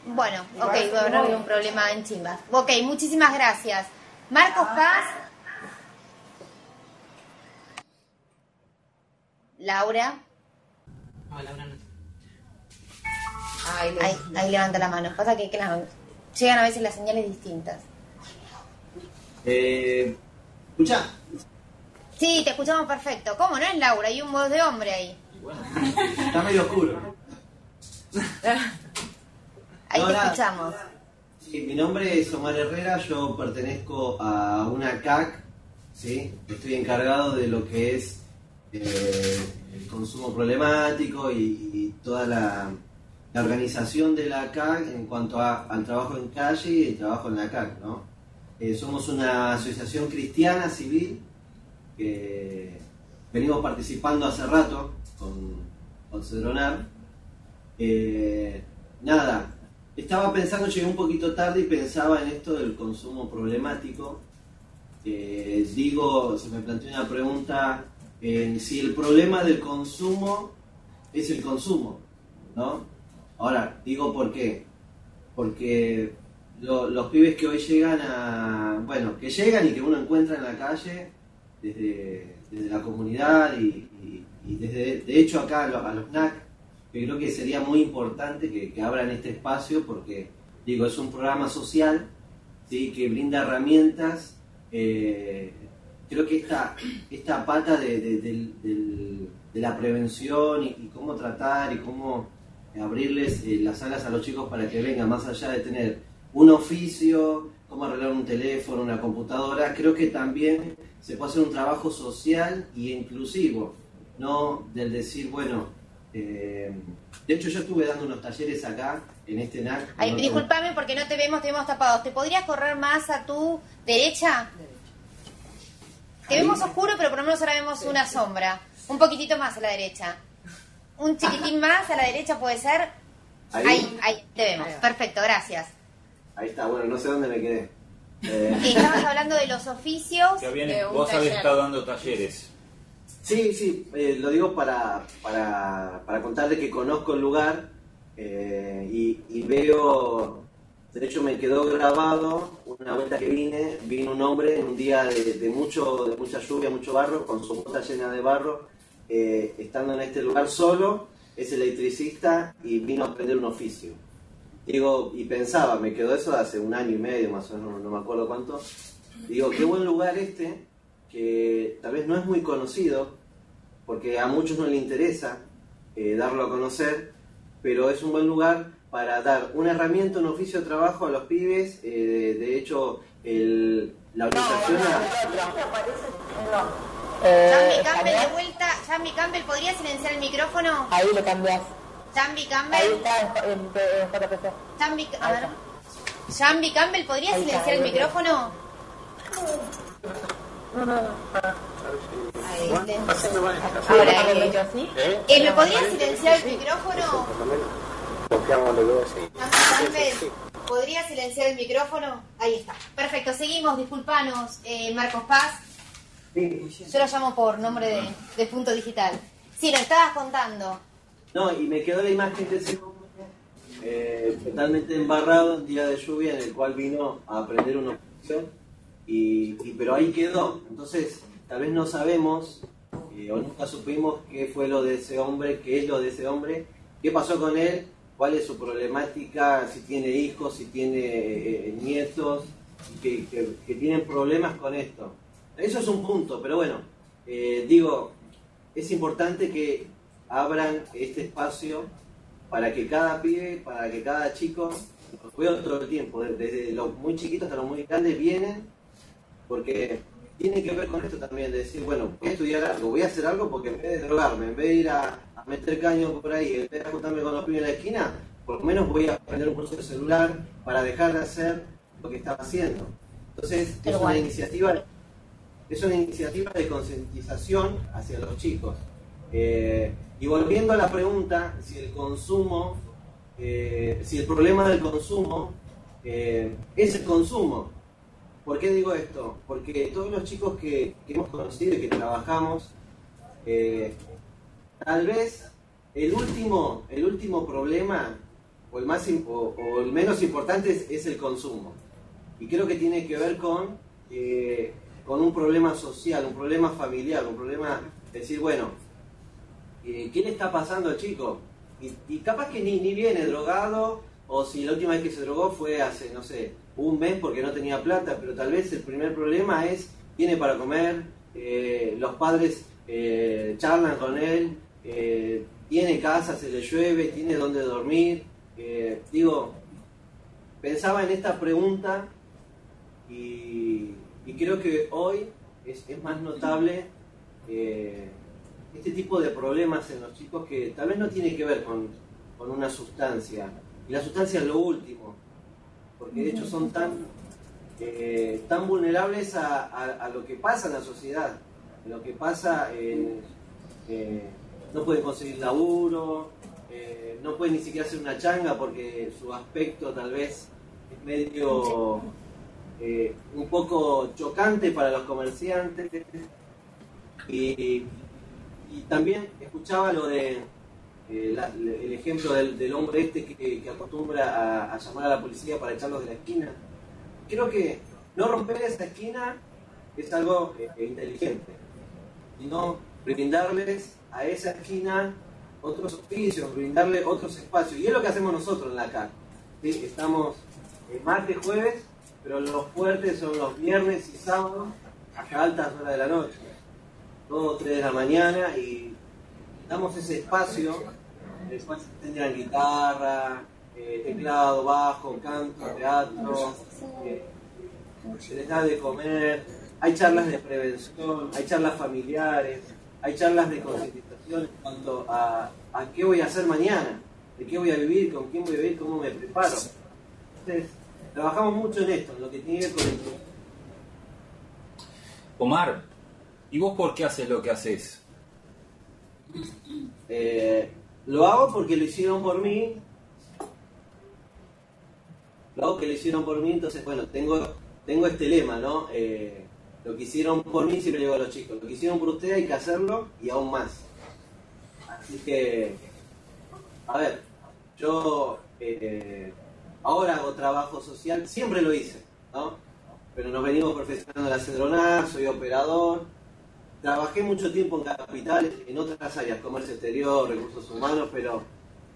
Bueno, ok, no había un problema en Chimbas. Ok, muchísimas gracias. Marcos Paz. Laura. No, Laura no. Ahí levanta la mano. Pasa que llegan a veces las señales distintas. ¿Escucha? Sí, te escuchamos perfecto. ¿Cómo no es Laura? Hay un voz de hombre ahí. Bueno, está medio oscuro. Ahí te escuchamos. Sí, mi nombre es Omar Herrera, yo pertenezco a una CAC, ¿sí? Estoy encargado de lo que es el consumo problemático y toda la organización de la CAC en cuanto al trabajo en calle y el trabajo en la CAC, ¿no? Somos una asociación cristiana civil que venimos participando hace rato con Cedronar. Estaba pensando, llegué un poquito tarde y pensaba en esto del consumo problemático se me planteó una pregunta en si el problema del consumo es el consumo, ¿no? Ahora, digo por qué. Porque los pibes que hoy llegan que llegan y que uno encuentra en la calle, desde la comunidad y desde, de hecho acá a los NAC, que creo que sería muy importante que abran este espacio porque, digo, es un programa social, ¿sí? Que brinda herramientas. Creo que esta pata de la prevención y cómo tratar y cómo abrirles las alas a los chicos para que vengan, más allá de tener un oficio, cómo arreglar un teléfono, una computadora, creo que también se puede hacer un trabajo social y inclusivo, no del decir, bueno, de hecho yo estuve dando unos talleres acá en este NAC. Ay, discúlpame porque no te vemos tapados. ¿Te podrías correr más a tu derecha? Te vemos oscuro, pero por lo menos ahora vemos una sombra. Un poquitito más a la derecha. Un chiquitín más a la derecha puede ser. Ahí te vemos. Perfecto, gracias. Ahí está, bueno, no sé dónde me quedé. Estabas hablando de los oficios. Vos habías estado dando talleres. Sí, lo digo para contarle que conozco el lugar y veo, de hecho me quedó grabado una vuelta que vino un hombre en un día de mucha lluvia, mucho barro, con su bota llena de barro, estando en este lugar solo, es electricista y vino a aprender un oficio. Digo, y pensaba, me quedó eso hace 1 año y medio más o menos, no me acuerdo cuánto. Digo, qué buen lugar que tal vez no es muy conocido, porque a muchos no les interesa darlo a conocer, pero es un buen lugar para dar una herramienta, un oficio de trabajo a los pibes. De hecho, la organización... Jambi Campbell, ¿podría silenciar el micrófono? Ahí lo cambias. Jambi Campbell. Ahí está en JPC. Jambi Campbell, ¿podría silenciar el micrófono? ¿Me podría silenciar el micrófono? ¿Podría silenciar el micrófono? Ahí está. Perfecto, seguimos, disculpanos, Marcos Paz. Yo lo llamo por nombre de Punto Digital. Sí, lo estabas contando. No, y me quedó la imagen de ese hombre totalmente embarrado en día de lluvia, en el cual vino a aprender una oficio, pero ahí quedó. Entonces, tal vez no sabemos o nunca supimos qué fue lo de ese hombre, qué es lo de ese hombre, qué pasó con él, cuál es su problemática, si tiene hijos, si tiene nietos, que tienen problemas con esto. Eso es un punto, pero bueno, digo, es importante que abran este espacio para que cada pibe, para que cada chico, los veo todo el tiempo, desde los muy chiquitos hasta los muy grandes vienen, porque tiene que ver con esto también, de decir, bueno, voy a estudiar algo, voy a hacer algo porque en vez de drogarme, en vez de ir a meter caño por ahí, en vez de juntarme con los pibes en la esquina, por lo menos voy a aprender un curso de celular para dejar de hacer lo que estaba haciendo. Entonces, es una iniciativa de concientización hacia los chicos. Y volviendo a la pregunta, si el problema del consumo es el consumo. ¿Por qué digo esto? Porque todos los chicos que hemos conocido y que trabajamos, tal vez el último problema o el menos importante es el consumo. Y creo que tiene que ver con un problema social, un problema familiar, un problema de decir, bueno, ¿qué le está pasando al chico? Y capaz que ni viene drogado, o si la última vez que se drogó fue hace, no sé, 1 mes porque no tenía plata, pero tal vez el primer problema es, tiene para comer, los padres charlan con él, tiene casa, se le llueve, tiene donde dormir. Pensaba en esta pregunta y creo que hoy es más notable este tipo de problemas en los chicos que tal vez no tiene que ver con una sustancia. Y la sustancia es lo último, porque de hecho son tan vulnerables a lo que pasa en la sociedad, lo que pasa no pueden conseguir laburo, no pueden ni siquiera hacer una changa porque su aspecto tal vez es medio un poco chocante para los comerciantes. Y también escuchaba lo de el ejemplo del hombre este que acostumbra a llamar a la policía para echarlos de la esquina. Creo que no romper esa esquina es algo inteligente, sino brindarles a esa esquina otros oficios, brindarle otros espacios. Y es lo que hacemos nosotros en la CAC. ¿Sí? Estamos martes, jueves, pero los fuertes son los viernes y sábados hasta altas horas de la noche. 2 o 3 de la mañana, y damos ese espacio. Después tendrán guitarra, teclado, bajo, canto, teatro, se les da de comer, hay charlas de prevención, hay charlas familiares, hay charlas de concientización en cuanto a qué voy a hacer mañana, de qué voy a vivir, con quién voy a vivir, cómo me preparo. Entonces, trabajamos mucho en esto, en lo que tiene que ver con el... Omar, ¿y vos por qué haces lo que haces? Lo hago porque lo hicieron por mí. Lo hago que lo hicieron por mí, entonces, bueno, tengo este lema, ¿no? Lo que hicieron por mí, siempre le digo a los chicos, lo que hicieron por ustedes hay que hacerlo y aún más. Así que, a ver, yo ahora hago trabajo social, siempre lo hice, ¿no? Pero nos venimos perfeccionando la Cedronar, soy operador, trabajé mucho tiempo en Capital, en otras áreas, comercio exterior, recursos humanos, pero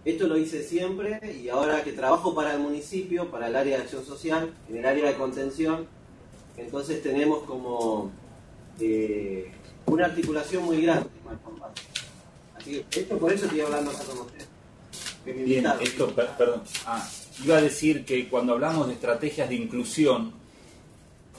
esto lo hice siempre, y ahora que trabajo para el municipio, para el área de acción social, en el área de contención, entonces tenemos como una articulación muy grande. Así que por eso estoy hablando acá con ustedes. Bien, esto, perdón. Iba a decir que cuando hablamos de estrategias de inclusión,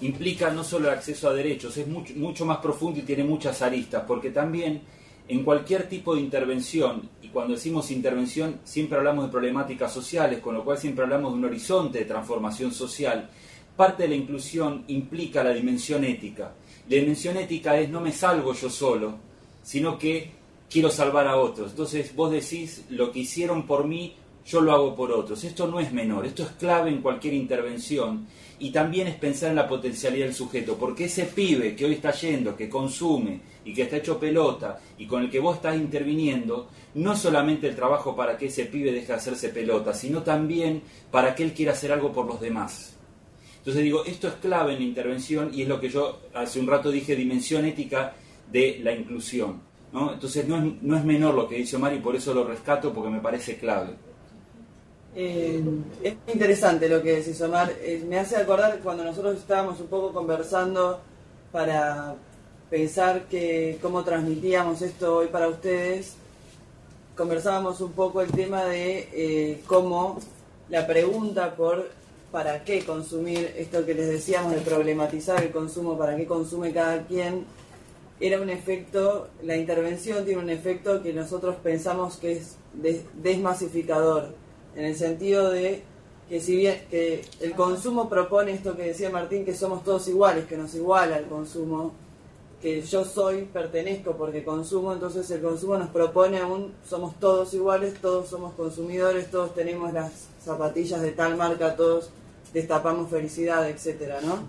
implica no solo el acceso a derechos, es mucho más profundo y tiene muchas aristas, porque también en cualquier tipo de intervención, y cuando decimos intervención siempre hablamos de problemáticas sociales, con lo cual siempre hablamos de un horizonte de transformación social, parte de la inclusión implica la dimensión ética. La dimensión ética es no me salvo yo solo, sino que quiero salvar a otros. Entonces vos decís, lo que hicieron por mí, yo lo hago por otros. Esto no es menor, esto es clave en cualquier intervención, y también es pensar en la potencialidad del sujeto, porque ese pibe que hoy está yendo, que consume y que está hecho pelota y con el que vos estás interviniendo, no es solamente el trabajo para que ese pibe deje de hacerse pelota, sino también para que él quiera hacer algo por los demás. Entonces digo, esto es clave en la intervención, y es lo que yo hace un rato dije, dimensión ética de la inclusión, ¿no? Entonces no es menor lo que dice Omar, y por eso lo rescato, porque me parece clave. Es interesante lo que decís, Omar. Me hace acordar cuando nosotros estábamos un poco conversando para pensar que cómo transmitíamos esto hoy para ustedes, conversábamos un poco el tema de cómo la pregunta por para qué consumir, esto que les decíamos de problematizar el consumo, para qué consume cada quien, era un efecto, la intervención tiene un efecto que nosotros pensamos que es desmasificador, en el sentido de que si bien que el consumo propone esto que decía Martín, que somos todos iguales, que nos iguala el consumo, que yo pertenezco porque consumo, entonces el consumo nos propone somos todos iguales, todos somos consumidores, todos tenemos las zapatillas de tal marca, todos destapamos felicidad, etcétera, ¿no?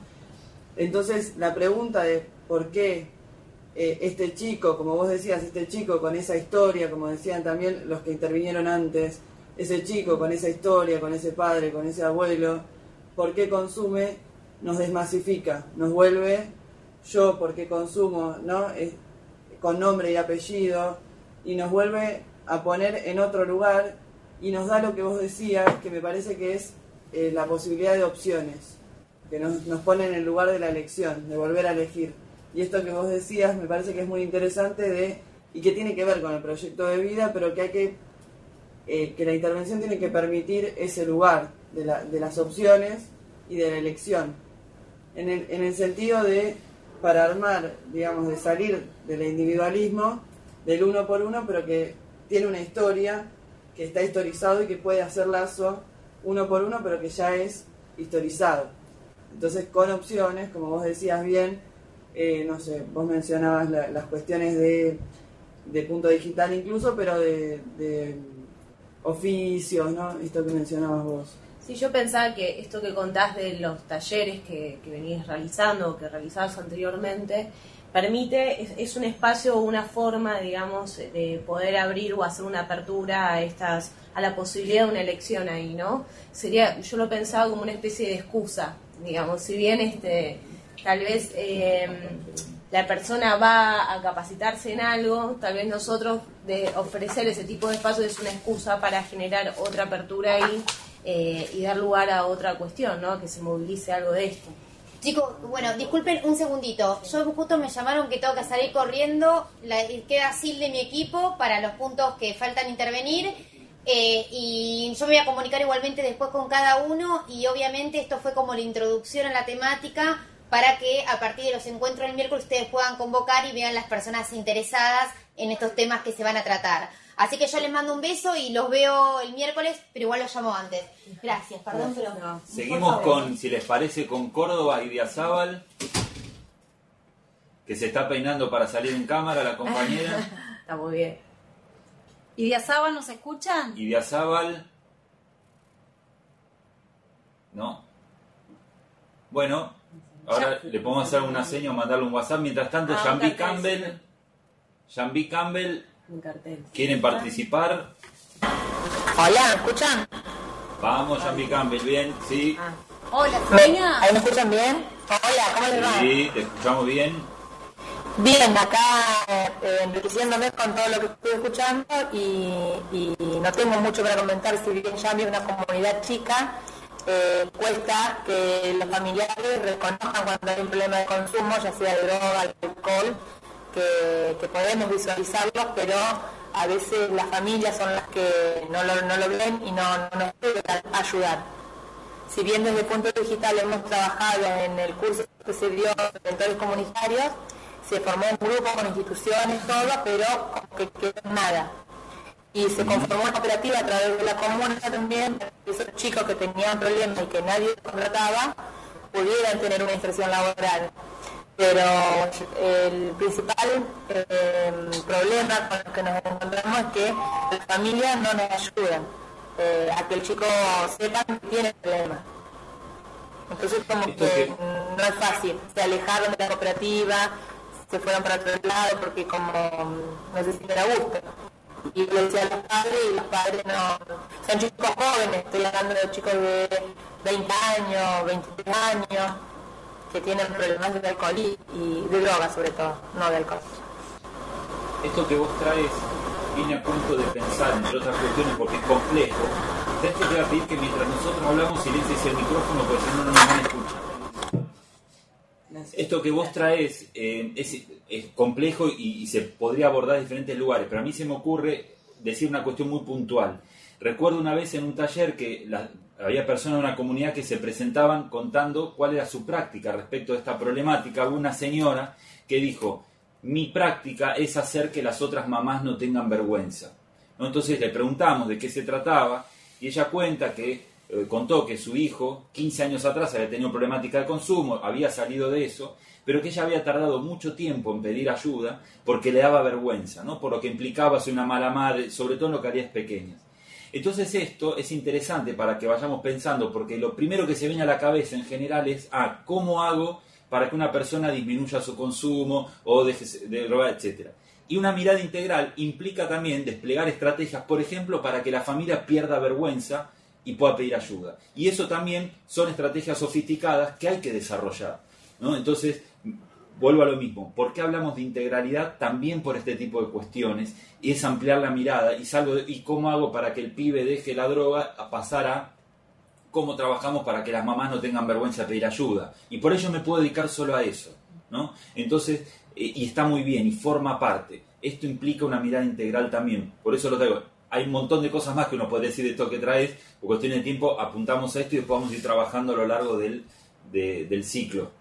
Entonces la pregunta de por qué este chico, como vos decías, este chico con esa historia, como decían también los que intervinieron antes, ese chico con esa historia, con ese padre, con ese abuelo, ¿por qué consume? Nos desmasifica, nos vuelve yo, ¿por qué consumo? ¿No? Con nombre y apellido, y nos vuelve a poner en otro lugar, y nos da lo que vos decías, que me parece que es la posibilidad de opciones, que nos pone en el lugar de la elección, de volver a elegir. Y esto que vos decías me parece que es muy interesante y que tiene que ver con el proyecto de vida, pero que hay que la intervención tiene que permitir ese lugar de las opciones y de la elección, en el sentido de, para armar, digamos, de salir del individualismo, del uno por uno, pero que tiene una historia, que está historizado y que puede hacer lazo uno por uno, pero que ya es historizado. Entonces, con opciones, como vos decías bien, no sé, vos mencionabas las cuestiones de punto digital incluso, pero de oficios, ¿no? Esto que mencionabas vos. Sí, yo pensaba que esto que contás de los talleres que venís realizando o que realizabas anteriormente, permite, es un espacio o una forma, digamos, de poder abrir o hacer una apertura a la posibilidad de una elección ahí, ¿no? Yo lo pensaba como una especie de excusa, digamos, si bien tal vez la persona va a capacitarse en algo, tal vez nosotros de ofrecer ese tipo de espacios es una excusa para generar otra apertura ahí y dar lugar a otra cuestión, ¿no? Que se movilice algo de esto. Chicos, bueno, disculpen un segundito. Yo justo me llamaron que tengo que salir corriendo. Queda Sil de mi equipo para los puntos que faltan intervenir. Y yo me voy a comunicar igualmente después con cada uno. Y obviamente esto fue como la introducción a la temática para que a partir de los encuentros del miércoles ustedes puedan convocar y vean las personas interesadas en estos temas que se van a tratar. Así que yo les mando un beso y los veo el miércoles, pero igual los llamo antes. Gracias, perdón, pero... No. Seguimos con, si les parece, con Córdoba y Diazábal, que se está peinando para salir en cámara la compañera. Está muy bien. ¿Y Diazábal nos escuchan? Y Diazábal... No. Bueno, ahora le podemos hacer una seña o mandarle un WhatsApp. Mientras tanto, Jambi Campbell... ¿Quieren participar? Hola, ¿escuchan? Vamos, Jambi Campbell, bien, sí. Hola, Sonia. ¿Ahí me escuchan bien? Hola, ¿cómo les va? Sí, te escuchamos bien. Bien, acá enriqueciéndome con todo lo que estoy escuchando y no tengo mucho para comentar, si bien Jambi es una comunidad chica, cuesta que los familiares reconozcan cuando hay un problema de consumo, ya sea de droga, alcohol, que podemos visualizarlos, pero a veces las familias son las que no lo ven y no nos pueden ayudar. Si bien desde el punto digital hemos trabajado en el curso que se dio de mentores comunitarios, se formó un grupo con instituciones, todo, pero que quedó nada. Y se conformó una cooperativa a través de la comuna también, esos chicos que tenían problemas y que nadie contrataba, pudieran tener una inserción laboral. Pero el principal problema con el que nos encontramos es que las familias no nos ayudan a que el chico sepa que tiene problemas. Entonces como que no es fácil, se alejaron de la cooperativa, se fueron para otro lado porque como no sé si les da gusto. Y le decía a los padres, y los padres no, son chicos jóvenes, estoy hablando de chicos de 20 años, 23 años, que tienen problemas de alcohol y de droga sobre todo, no de alcohol. Esto que vos traes viene a punto de pensar, entre otras cuestiones, porque es complejo. Te voy a pedir que mientras nosotros hablamos silencies el micrófono, porque si no, no nos van a escuchar. Esto que vos traes es complejo y se podría abordar en diferentes lugares, pero a mí se me ocurre decir una cuestión muy puntual. Recuerdo una vez en un taller que había personas de una comunidad que se presentaban contando cuál era su práctica respecto a esta problemática. Hubo una señora que dijo: mi práctica es hacer que las otras mamás no tengan vergüenza, ¿no? Entonces le preguntamos de qué se trataba y ella cuenta que contó que su hijo 15 años atrás había tenido problemática de consumo, había salido de eso, pero que ella había tardado mucho tiempo en pedir ayuda porque le daba vergüenza, ¿no? Por lo que implicaba ser una mala madre, sobre todo en localidades pequeñas. Entonces esto es interesante para que vayamos pensando, porque lo primero que se viene a la cabeza en general es ¿cómo hago para que una persona disminuya su consumo o deje de drogar, etcétera? Y una mirada integral implica también desplegar estrategias, por ejemplo, para que la familia pierda vergüenza y pueda pedir ayuda. Y eso también son estrategias sofisticadas que hay que desarrollar, ¿no? Entonces, vuelvo a lo mismo. ¿Por qué hablamos de integralidad? También por este tipo de cuestiones. Y es ampliar la mirada. ¿Y cómo hago para que el pibe deje la droga a pasar a cómo trabajamos para que las mamás no tengan vergüenza de pedir ayuda? Y por ello me puedo dedicar solo a eso, ¿no? Entonces, y está muy bien y forma parte. Esto implica una mirada integral también. Por eso lo traigo. Hay un montón de cosas más que uno puede decir de esto que traes. Por cuestión de tiempo apuntamos a esto y después vamos a ir trabajando a lo largo del ciclo.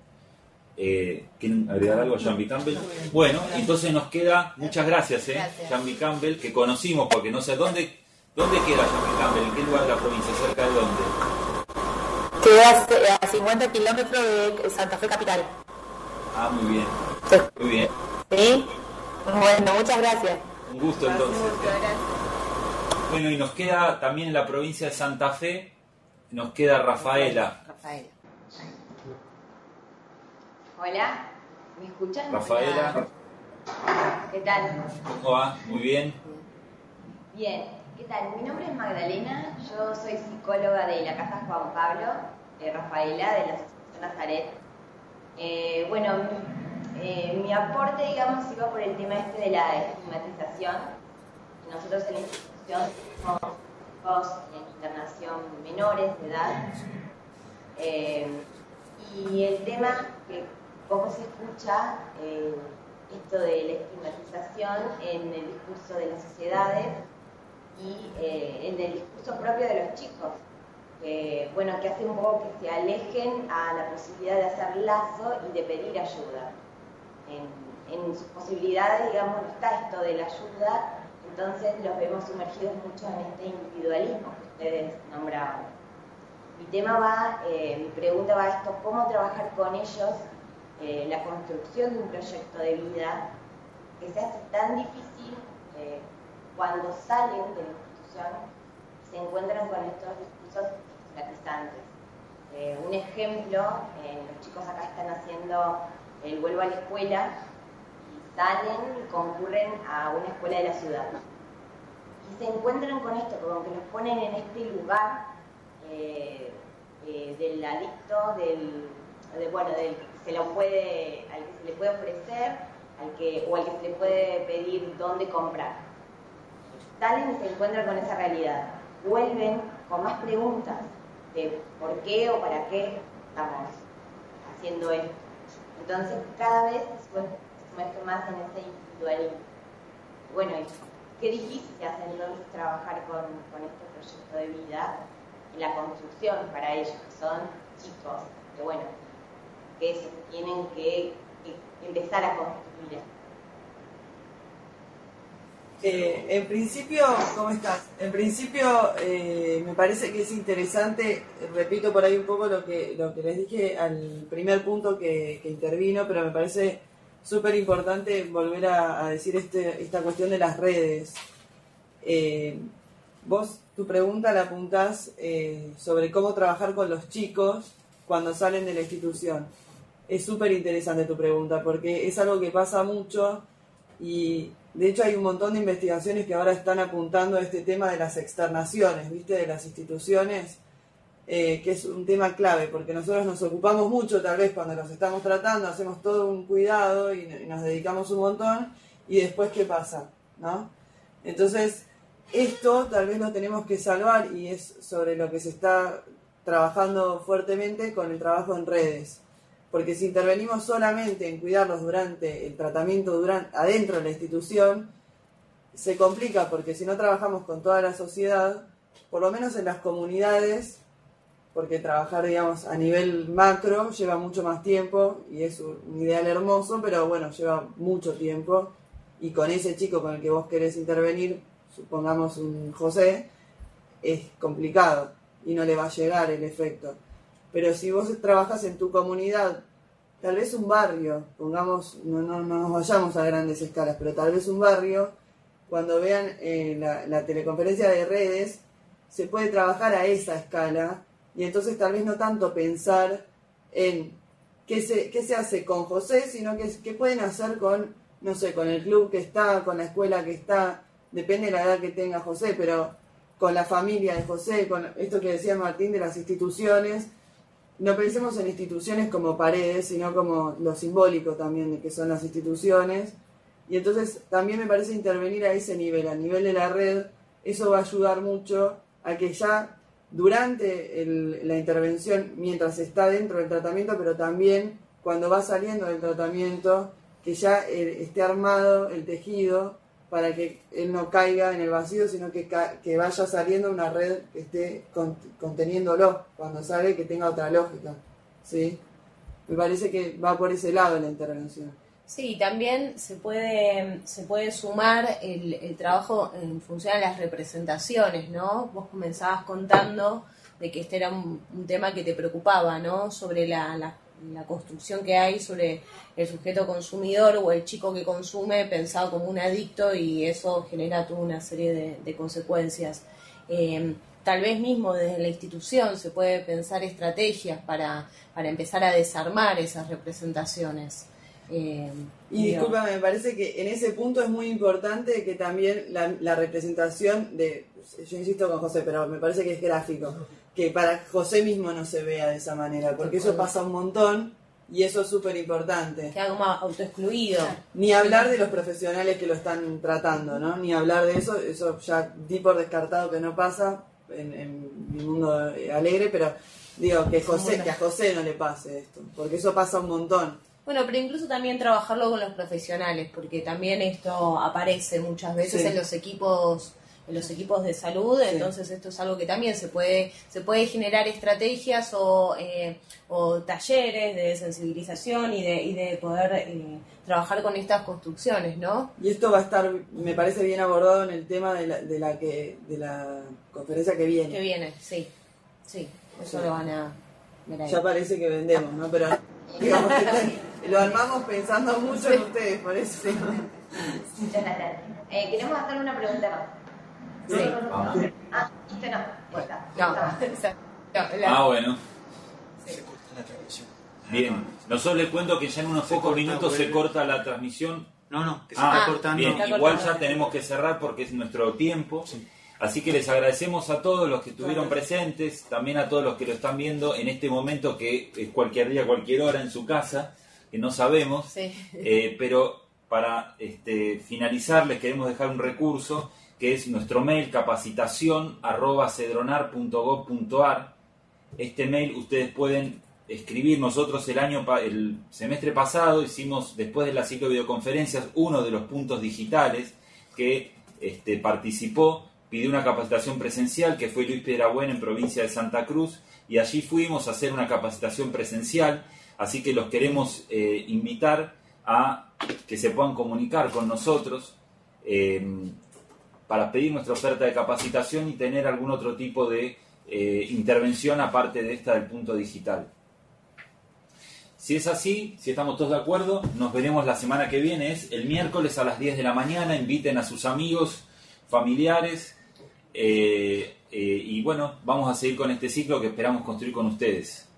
¿Quieren agregar algo a Jambi Campbell? Bueno, entonces nos queda, muchas gracias, Jambi Campbell, que conocimos, porque no sé, ¿dónde queda Jambi Campbell? ¿En qué lugar de la provincia? ¿Cerca de dónde? Queda a 50 kilómetros de Santa Fe capital. Ah, muy bien. Muy bien. Sí, bueno, muchas gracias. Un gusto entonces. Bueno, y nos queda también en la provincia de Santa Fe Nos queda Rafaela. Rafaela. Hola, ¿me escuchan? Rafaela. Hola. ¿Qué tal? ¿Cómo va? Muy bien. Bien, ¿qué tal? Mi nombre es Magdalena, yo soy psicóloga de la Casa Juan Pablo, Rafaela, de la Asociación Nazaret. Mi aporte, digamos, iba por el tema de la estigmatización. Nosotros en la institución somos chicos en internación menores de edad. Y el tema que poco se escucha, esto de la estigmatización en el discurso de las sociedades y en el discurso propio de los chicos, que hace un poco que se alejen a la posibilidad de hacer lazo y de pedir ayuda. En sus posibilidades, digamos, no está esto de la ayuda, entonces los vemos sumergidos mucho en este individualismo que ustedes nombraban. Mi pregunta va a esto: ¿cómo trabajar con ellos la construcción de un proyecto de vida que se hace tan difícil cuando salen de la institución y se encuentran con estos discursos estigmatizantes? Un ejemplo, los chicos acá están haciendo el vuelvo a la escuela y salen y concurren a una escuela de la ciudad. Y se encuentran con esto, como que los ponen en este lugar del adicto, del que se lo puede, al que se le puede ofrecer, al que se le puede pedir dónde comprar. Salen y se encuentran con esa realidad. Vuelven con más preguntas de por qué o para qué estamos haciendo esto. Entonces cada vez se sumerge más en ese individualismo. Bueno, qué difícil se hace entonces trabajar con este proyecto de vida, en la construcción para ellos, que son chicos, que se tienen que empezar a construir. En principio, ¿cómo estás? En principio, me parece que es interesante, repito por ahí un poco lo que les dije al primer punto que intervino, pero me parece súper importante volver a decir esta cuestión de las redes. Vos tu pregunta la apuntás sobre cómo trabajar con los chicos cuando salen de la institución. Es súper interesante tu pregunta porque es algo que pasa mucho y de hecho hay un montón de investigaciones que ahora están apuntando a este tema de las externaciones, ¿viste? De las instituciones, que es un tema clave porque nosotros nos ocupamos mucho tal vez cuando los estamos tratando, hacemos todo un cuidado y nos dedicamos un montón y después ¿qué pasa? ¿No? Entonces esto tal vez lo tenemos que salvar y es sobre lo que se está trabajando fuertemente con el trabajo en redes. Porque si intervenimos solamente en cuidarlos durante el tratamiento adentro de la institución, se complica porque si no trabajamos con toda la sociedad, por lo menos en las comunidades, porque trabajar, digamos, a nivel macro lleva mucho más tiempo y es un ideal hermoso, pero bueno, lleva mucho tiempo y con ese chico con el que vos querés intervenir, supongamos un José, es complicado y no le va a llegar el efecto. Pero si vos trabajas en tu comunidad, tal vez un barrio, pongamos, no nos vayamos a grandes escalas, pero tal vez un barrio, cuando vean la teleconferencia de redes, se puede trabajar a esa escala y entonces tal vez no tanto pensar en qué se hace con José, sino qué pueden hacer con, no sé, con el club que está, con la escuela que está, depende de la edad que tenga José, pero con la familia de José, con esto que decía Martín de las instituciones. No pensemos en instituciones como paredes, sino como lo simbólico también de que son las instituciones. Y entonces también me parece intervenir a ese nivel, al nivel de la red. Eso va a ayudar mucho a que ya durante la intervención, mientras está dentro del tratamiento, pero también cuando va saliendo del tratamiento, que ya esté armado el tejido para que él no caiga en el vacío, sino que vaya saliendo una red que esté conteniéndolo cuando sale, que tenga otra lógica, ¿sí? Me parece que va por ese lado la intervención. Sí, también se puede sumar el trabajo en función de las representaciones, ¿no? Vos comenzabas contando de que este era un tema que te preocupaba, ¿no? Sobre la construcción que hay sobre el sujeto consumidor o el chico que consume pensado como un adicto y eso genera toda una serie de consecuencias. Tal vez mismo desde la institución se puede pensar estrategias para empezar a desarmar esas representaciones. Y discúlpame, me parece que en ese punto es muy importante que también la representación de, yo insisto con José, pero me parece que es gráfico, que para José mismo no se vea de esa manera, porque eso pasa un montón y eso es súper importante. Queda como autoexcluido. Ni hablar de los profesionales que lo están tratando, ¿no? Ni hablar de eso ya di por descartado que no pasa en mi mundo alegre, pero digo que a José no le pase esto, porque eso pasa un montón. Bueno, pero incluso también trabajarlo con los profesionales, porque también esto aparece muchas veces en los equipos de salud, entonces esto es algo que también se puede generar estrategias o talleres de sensibilización y de poder trabajar con estas construcciones, ¿no? Y esto va a estar, me parece, bien abordado en el tema de la conferencia que viene. Que viene, sí, eso lo van a ver ahí. Ya parece que vendemos, ¿no? Pero digamos que lo armamos pensando mucho en ustedes, por eso. Muchas gracias. Queremos hacer una pregunta más. Sí. Usted no. Bueno. Bien. Nosotros les cuento que ya en unos pocos minutos se corta la transmisión. Que se está cortando. Bien, igual ya tenemos que cerrar porque es nuestro tiempo. Así que les agradecemos a todos los que estuvieron presentes, también a todos los que lo están viendo en este momento, que es cualquier día, cualquier hora en su casa, que no sabemos. Pero para finalizar les queremos dejar un recurso que es nuestro mail capacitacion@cedronar.gov.ar. Este mail ustedes pueden escribir. Nosotros el semestre pasado hicimos, después de la ciclo de videoconferencias, uno de los puntos digitales que participó, pidió una capacitación presencial, que fue Luis Piedrabuena en provincia de Santa Cruz, y allí fuimos a hacer una capacitación presencial. Así que los queremos invitar a que se puedan comunicar con nosotros para pedir nuestra oferta de capacitación y tener algún otro tipo de intervención aparte de esta del punto digital. Si es así, si estamos todos de acuerdo, nos veremos la semana que viene, es el miércoles a las 10 de la mañana. Inviten a sus amigos, familiares, y bueno, vamos a seguir con este ciclo que esperamos construir con ustedes.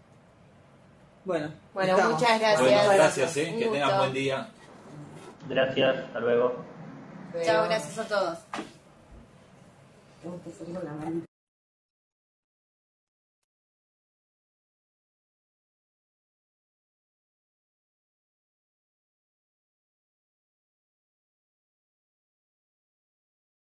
Bueno, muchas gracias. Bueno, gracias, que tengan buen día. Gracias, hasta luego. Chao, gracias a todos. Tengo que salir con la mano.